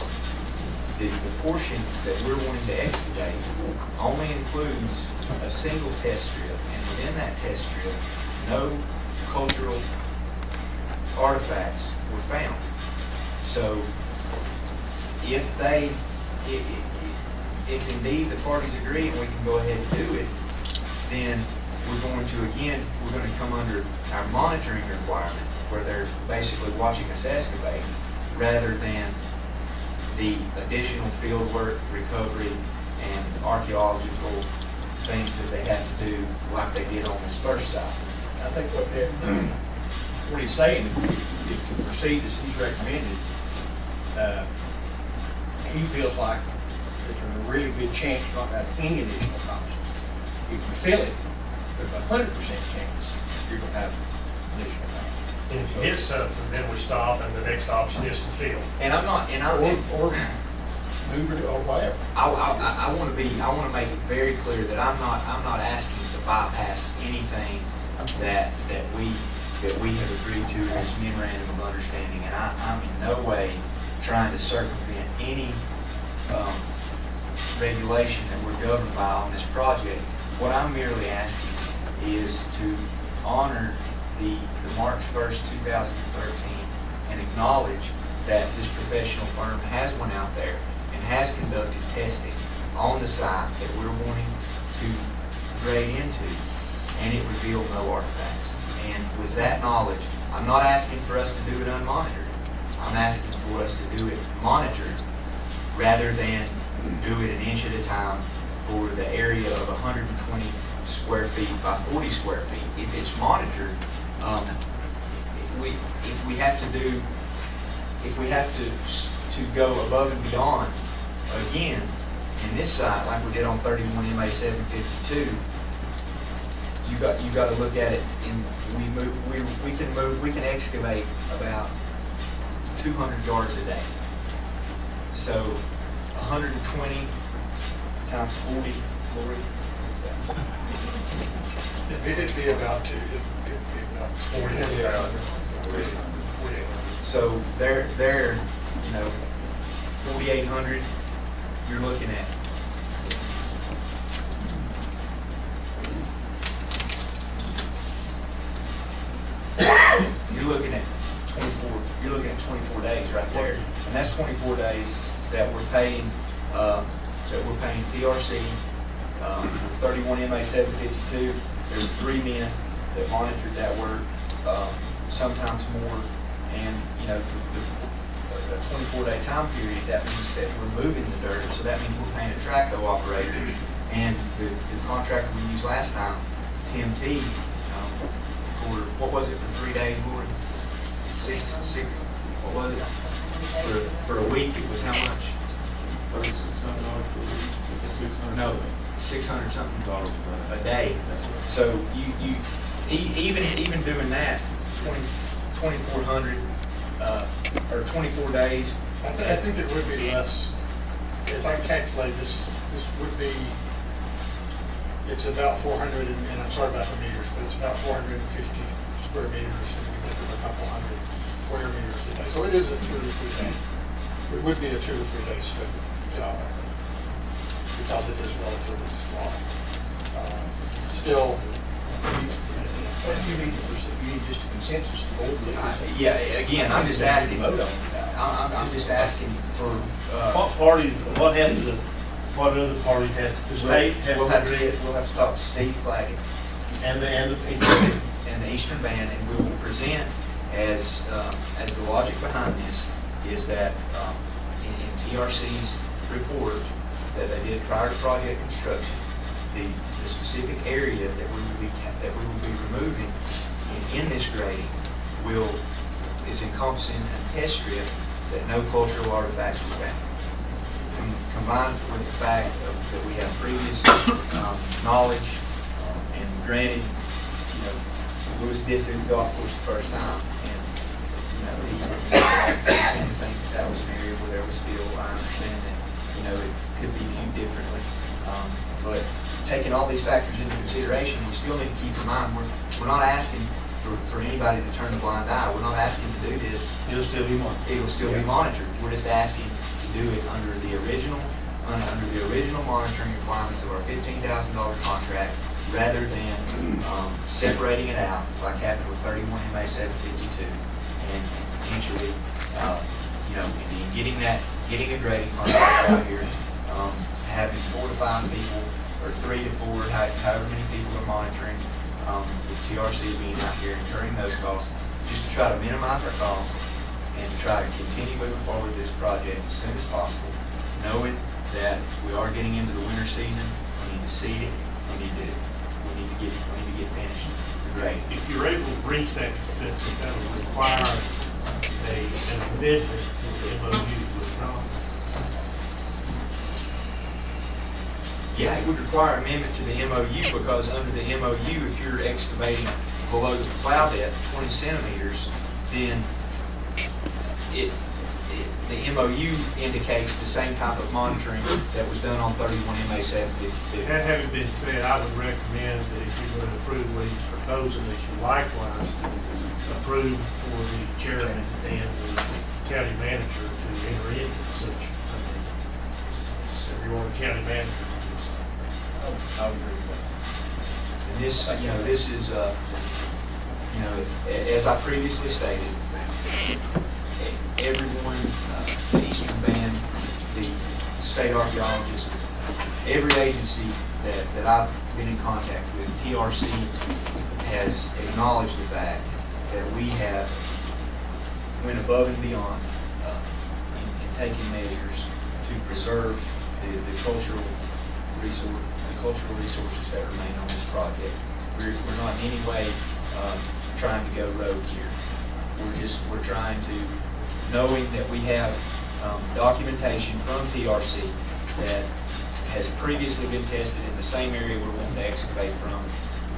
The portion that we're wanting to excavate only includes a single test strip, and within that test strip, no cultural artifacts were found. So if indeed the parties agree and we can go ahead and do it, then we're going to come under our monitoring requirement, where they're basically watching us excavate, rather than the additional field work, recovery, and archaeological things that they have to do like they did on this first site. I think what he's saying, if we proceed as he's recommended, he feels like there's a really good chance you're not going to have any additional cost. If we fill it, there's a 100% chance you're going to have additional cost. And if you hit something, then we stop, and the next option is to fill. And I'm not, or move it or whatever. I want to make it very clear that I'm not asking to bypass anything that we have agreed to in this memorandum of understanding, and I'm in no way trying to circumvent any regulation that we're governed by on this project. What I'm merely asking is to honor the March 1st, 2013, and acknowledge that this professional firm has went out there and has conducted testing on the site that we're wanting to grade into, and it revealed no artifacts. And with that knowledge, I'm not asking for us to do it unmonitored. I'm asking for us to do it monitored, rather than do it an inch at a time for the area of 120 square feet by 40 square feet. If it's monitored, if we have to go above and beyond, again, in this site, like we did on 31 MA 752, you got to look at it we can excavate about 200 yards a day. So 120 times 40, It'd be about 40. So they're 4,800. You're looking at You're looking at 24 days right there, and that's 24 days that we're paying TRC with 31 MA 752. There were 3 men that monitored that work, sometimes more, and the 24-day time period, that means that we're moving the dirt, so that means we're paying a track hoe operator, and the contractor we used last time, Tim T, for, what was it, for 3 days, Lord? Six, what was it? For a week, it was how much? No, 600 something a day. So you even doing that, 2,400 or 24 days. I think it would be less. As I calculate this would be. It's about 400, and I'm sorry about the meters, but it's about 450 square meters, a couple hundred square meters a day. So it is a 2 or 3 day. It would be a 2 or 3 day job, I think, because it is relatively small. Still, you need just a consensus to go over. Yeah, again, I'm just asking, I'm just asking for, what party, what other party has, the state has we'll have to agreed, talk to Steve Claggett and the people. and the Eastern Band, and we will present as the logic behind this is that in TRC's report that they did prior to project construction, the specific area that we will be removing in this grading is encompassing a test strip that no cultural artifacts were found. Combined with the fact that we have previous knowledge and granted, Lewis did do the golf course the first time, and he seemed to think that was an area where there was still, I understand that, it could be viewed differently. But taking all these factors into consideration, we still need to keep in mind, we're not asking for anybody to turn a blind eye. We're not asking to do this. It'll still be monitored. It will still be monitored. We're just asking to do it under the original monitoring requirements of our $15,000 contract, rather than separating it out like happened with 31 MA 752, and potentially, and getting a grading contract out here, having 4 to 5 people or 3 to 4, however many people are monitoring, with TRC being out here incurring those costs, just to try to minimize our costs and to try to continue moving forward this project as soon as possible, knowing that we are getting into the winter season. We need to seed it. We need to get finished. Great. If you're able to reach that consensus, that would require an amendment to the MOU, would it not? Yeah, it would require amendment to the MOU, because under the MOU, if you're excavating below the plow depth 20 centimeters, then the MOU indicates the same type of monitoring that was done on 31 MA 752. That having been said, I would recommend that if you're going to approve what he's proposing, that you likewise approve for the chairman and the county manager to enter into such agreement. So if you want a county manager. I would agree with that. And this is, as I previously stated, everyone, the Eastern Band, the state archaeologist, every agency that I've been in contact with, TRC has acknowledged the fact that we have went above and beyond in taking measures to preserve the cultural resources that remain on this project. We're not in any way trying to go rogue here. We're trying to, knowing that we have documentation from TRC that has previously been tested in the same area we're wanting to excavate from.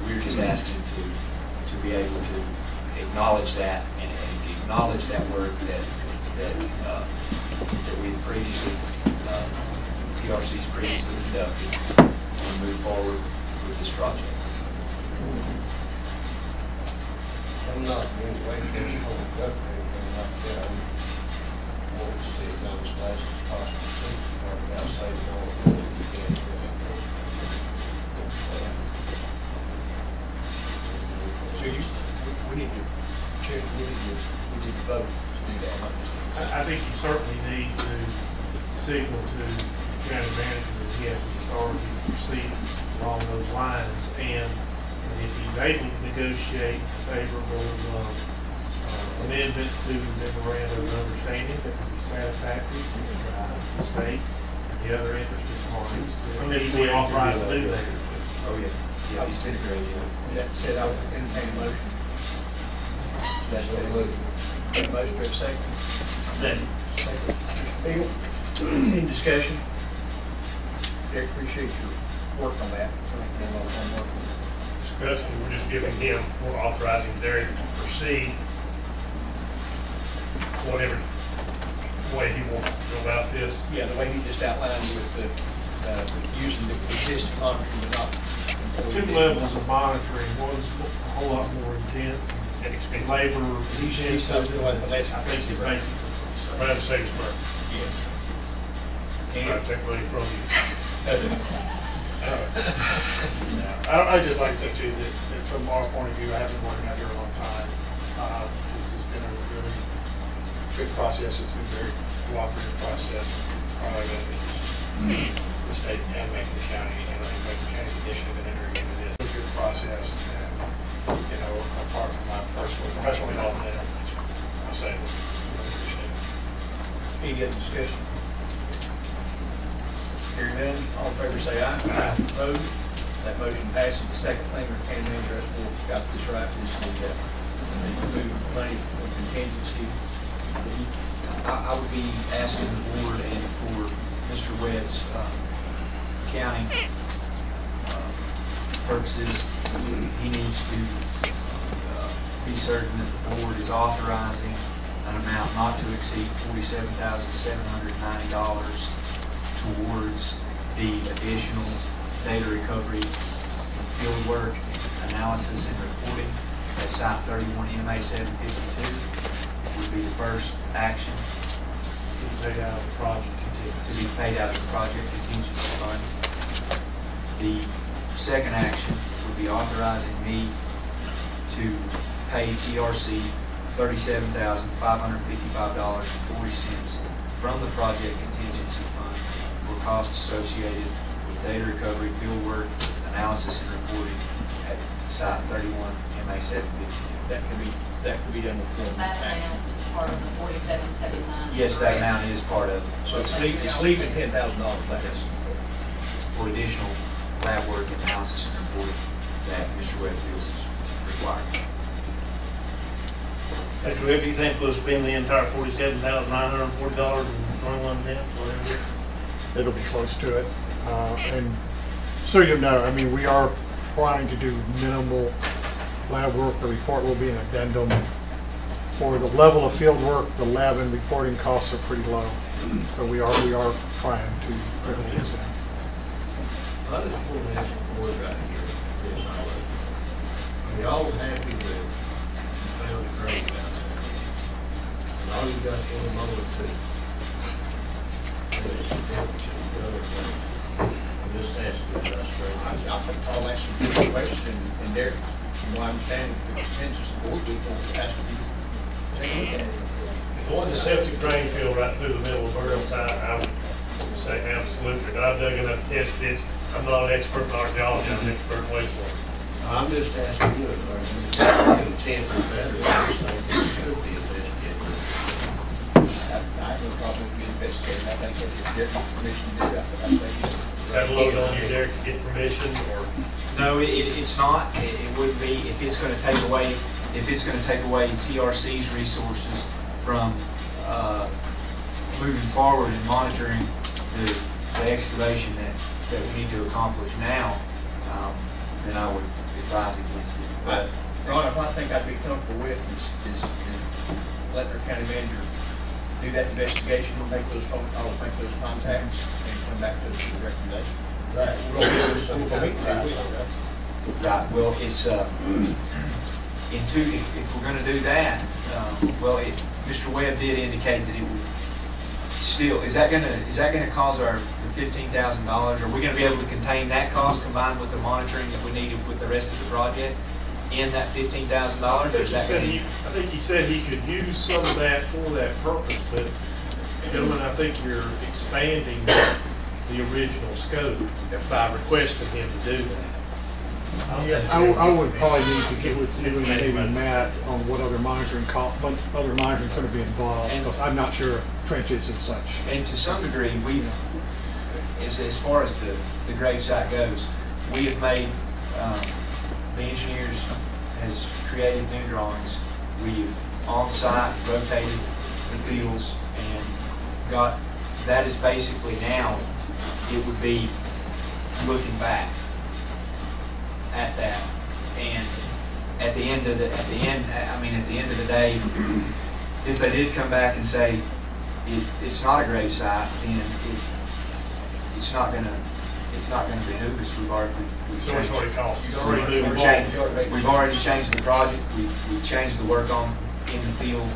We're just asking to be able to acknowledge that and acknowledge that work that we've previously, TRC's previously conducted, and move forward with this project. I'm not going to wait for the whole government or anything like that. I want to see it done as fast as possible. I'll say all of it if we can. So we need to vote to do that. I think you certainly need to signal to the county manager that he has the authority to proceed along those lines, and if he's able to negotiate a favorable amendment to the memorandum of understanding that would be satisfactory to the state and the other interested parties, I mean, he'd be authorized to do that. Oh, yeah. Yeah, he's been great. That said, I would entertain a motion. That's what it would. Motion for a second. Second. Bill, any discussion? Derek, appreciate your work on that. Discussion, we're just giving him, we're authorizing Derek to proceed whatever way he wants to go about this. Yeah, the way he just outlined with the, using the existing monitoring, but not. 2 levels of monitoring. One's a whole lot more intense, and labor. He's something like the last. I think he's basically trying to save his money. Yeah. Trying to take money from you. I just like to say too that from our point of view, I have been working out here a long time. This has been a really good process. It's been a very cooperative process. The state and Macon County and Macon County Commission have been entering into this. It's a good process, and apart from my personal professional involvement, I'll say I appreciate it. Any other discussion? Hearing none, all in favor say aye. Aye. Opposed? That motion passes. The second thing, the county manager has got this right, is the move money for contingency. I would be asking the board and for Mr. Webb's county purposes, he needs to be certain that the board is authorizing an amount not to exceed $47,790 towards the additional data recovery, field work, analysis, and reporting at Site 31 MA 752 would be the first action. To be paid out of the project contingency. To be paid out of the project contingency fund. The second action would be authorizing me to pay TRC $37,555.40 from the project contingency fund for costs associated with data recovery, field work, analysis, and reporting at Site 31 MA 752. That could be done with form. That amount is part of the 4779. Yes, that amount is part of it. So it's leaving $10,000 back for additional lab work, analysis, and reporting that Mr. Webb feels is required. Mr. Webb, do you think we'll spend the entire $47,940.21, whatever? It'll be close to it. And so you know, I mean, we are trying to do minimal lab work. The report will be an addendum. For the level of field work, the lab and reporting costs are pretty low. So we are trying to bring this down. I just want to ask the board right here, yes, are y'all happy with found a grave out there? And all you got to mow it too. There's some temperature and other things. I'm just asking that straight. I think Paul asked a good question, and there, from what I understand, the consensus of the board people has to be take a look at it. The one, the septic drain field right through the middle of Burnside, I would say absolutely. But I've dug enough test pits. I'm not an expert in archaeology, I'm an expert in wastewater. I'm just asking you, are you content with that, or are you saying it should be investigated? I would probably be investigating. I think if there's permission to do that, I think. Is that a load on you there to get permission, or? No, it's not. It would be if it's going to take away TRC's resources from moving forward and monitoring the excavation that we need to accomplish now, then I would advise against it. Ron, if I think I'd be comfortable with is let their county manager do that investigation, make those phone calls, make those contacts, and come back to us with a recommendation. Right. We'll do some Right. Well, it's if we're going to do that, Mr. Webb did indicate that it would still. Is that going to cause the $15,000? Are we going to be able to contain that cost combined with the monitoring that we needed with the rest of the project in that $15,000? I think he said he could use some of that for that purpose, but gentlemen, I think you're expanding the original scope by requesting him to do that. Yes, I would probably need to get with you and maybe Matt on what other monitoring going to be involved, because I'm not sure trenches and such. And to some degree, as far as the grave site goes, we have made, the engineers has created new drawings. We've on-site rotated the fields and got, that is basically now, it would be looking back at that. And at the end of the day, if they did come back and say it's not a grave site, then it's not going to it's not gonna behoove us. We've So it's already cost. We've It's already moved. we've already changed the project, we've changed the work in the field,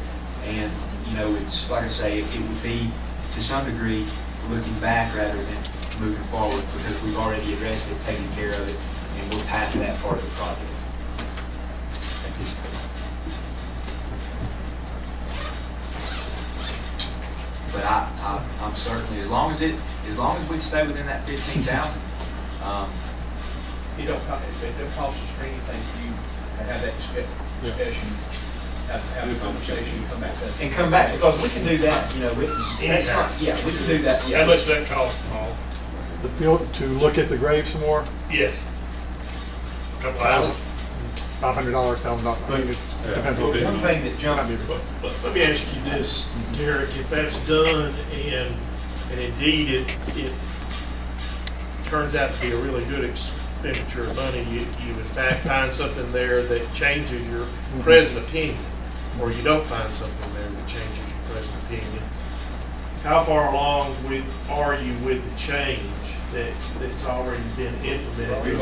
and, you know, it's, like I say, it would be, to some degree, looking back rather than moving forward, because we've already addressed it, taken care of it, and we're past that part of the project. But I'm certainly, as long as we stay within that 15,000, It don't cost us for anything for you to have that discussion, have a conversation, come back to us. and come back, because we can do that, you know, that's not, yeah, we can do that, yeah. How much does that cost, Paul? The field, to look at the grave some more, Yes. Couple thousand. $500, $1,000. I mean, it depends on the One thing that jumped, But let me ask you this, Derek, if that's done and indeed it turns out to be a really good expenditure of money, you in fact find something there that changes your present opinion, or you don't find something there that changes your present opinion, how far along are you with the change that's already been implemented?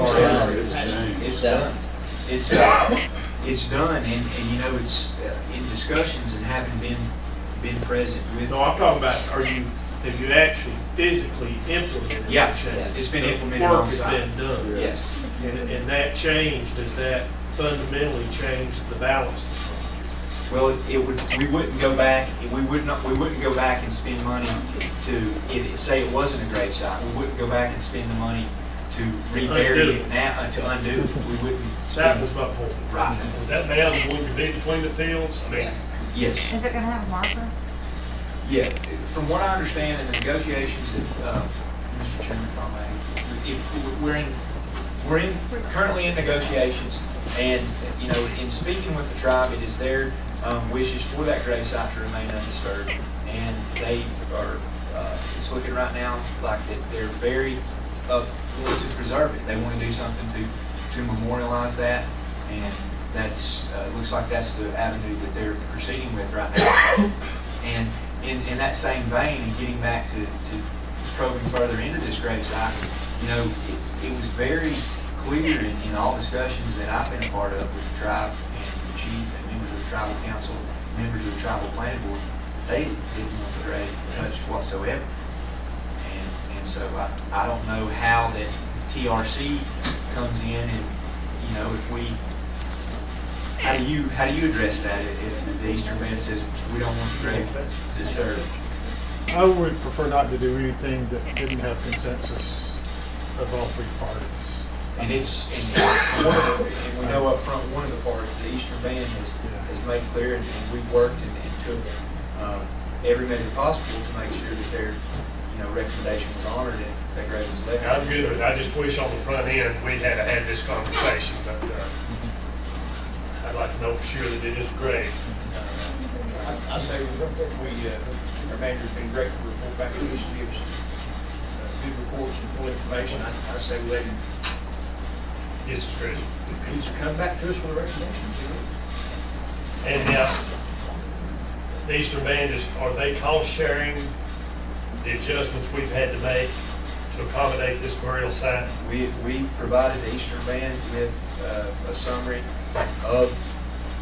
it's done. It's done, and you know, it's in discussions and having been present with. No, I'm talking about, have you actually physically implemented Yeah, the change? it's been The implemented work on has site. been done. Yes. And that change, does that fundamentally change the balance of the project? Well, we wouldn't go back, we wouldn't go back and spend money to, say it wasn't a grave site, we wouldn't go back and spend the money to rebury it now, to undo it. We wouldn't. That was my point. Right. Is that mound going to be between the fields? I mean, Yes. Is it gonna have a marker? Yeah, from what I understand in the negotiations that, Mr. Chairman, we're currently in negotiations, and, you know, in speaking with the tribe, it is their wishes for that grave site to remain undisturbed, and they are, it's looking right now like that they're very willing to preserve it. They want to do something to memorialize that, and that's, looks like that's the avenue that they're proceeding with right now. And in that same vein, and getting back to probing further into this grave site, you know, it was very clear in all discussions that I've been a part of with the tribe and the chief and members of the tribal council, members of the tribal planning board, they didn't want the grave touched whatsoever. And so I don't know how that TRC comes in, and, you know, if we, how do you address that if the Eastern Band says we don't want the grave disturbed? I would prefer not to do anything that didn't have consensus of all three parties. And we know up front, one of the parties, the Eastern Band, has made clear, and we've worked and took every measure possible to make sure that their, you know, recommendation was honored and that grave was left. I'm good with it. I just wish on the front end we'd had this conversation, but I'd like to know for sure that it is great. I say our manager's been great to report back to us and give us good reports and full information. I say we let him. His discretion. He's come back to us with a recommendation. And now, the Eastern Band are they cost sharing the adjustments we've had to make to accommodate this burial site? We provided the Eastern Band with a summary of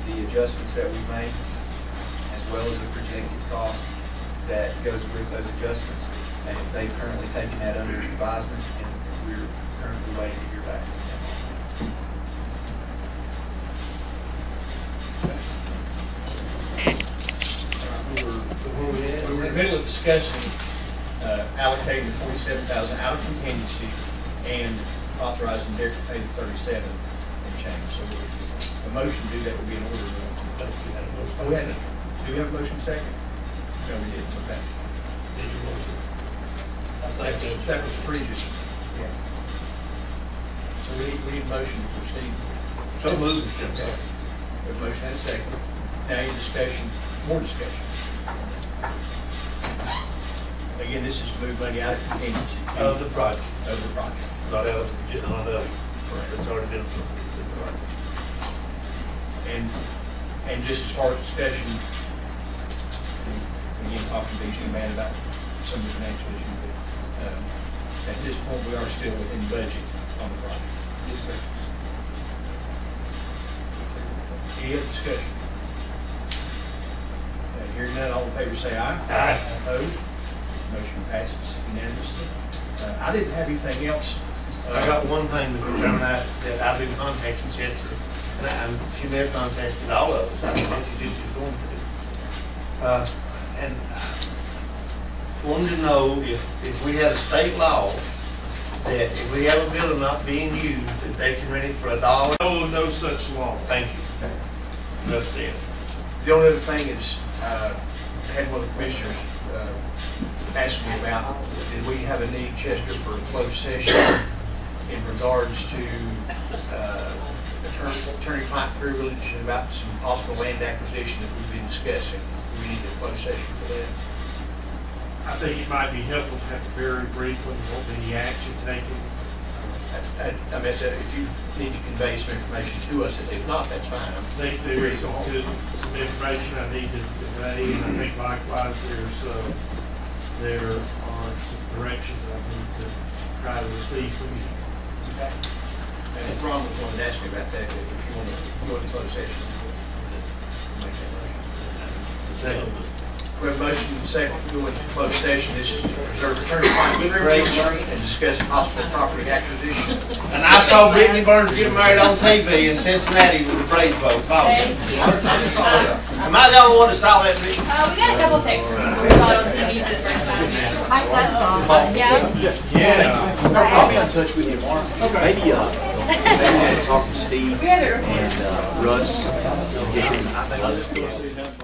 the adjustments that we made, as well as the projected cost that goes with those adjustments. And they've currently taken that under advisement, and we're currently waiting to hear back from them. We were in the middle of discussing allocating the $47,000 out of contingency and authorizing Derek to pay the $37 and change. So the motion to do that would be in order. Do we have a motion second? No, we didn't. Okay. I think that was previous. Yeah. So we need a motion to proceed. So moved. Okay. We have a motion and a second. Now any discussion, more discussion. Again, this is to move money out of contingency. Of the project. Of the project. Not out of, getting on the, it's already been. And just as far as discussion, again, talking to the Eastern Band about some of the financial issues, at this point, we are still within budget on the project. Yes, sir. Any other discussion? Hearing none, all in favor say aye. Aye. Opposed? Motion passes unanimously. I didn't have anything else. I got one thing, Mr. Chairman, that I've been contacting Chester, and she never contacted all of us. I don't know if she did, she's going to. And I wanted to know if we had a state law that if we have a building not being used, that they can rent it for $1. No, no such law. Thank you. That's it. The only other thing is, I had one of the commissioners ask me about, did we have a need, Chester, for a closed session in regards to attorney-client privilege and about some possible land acquisition that we've been discussing. We need a closed session for that. I think it might be helpful to have a very brief one, there won't be any action taken. I mean, if you need to convey some information to us, if not, that's fine. I think there is some information I need to convey, and I think likewise there are some directions I need to try to receive from you. Okay. And Ron was going to ask me about that, if you want to go into closed session. We'll make that motion. We have a motion and a second to go into closed session. This is to preserve attorney-client privilege and discuss possible property acquisition. And I saw Brittany Burns get married on TV in Cincinnati with the praise vote. Thank you. Am I the only one that saw that, Brittany? We got a couple of pictures. We saw it on TV this first time. My son saw it. Yeah. I'll be in touch with you, Mark. Maybe talk to Steve and Russ. Get them.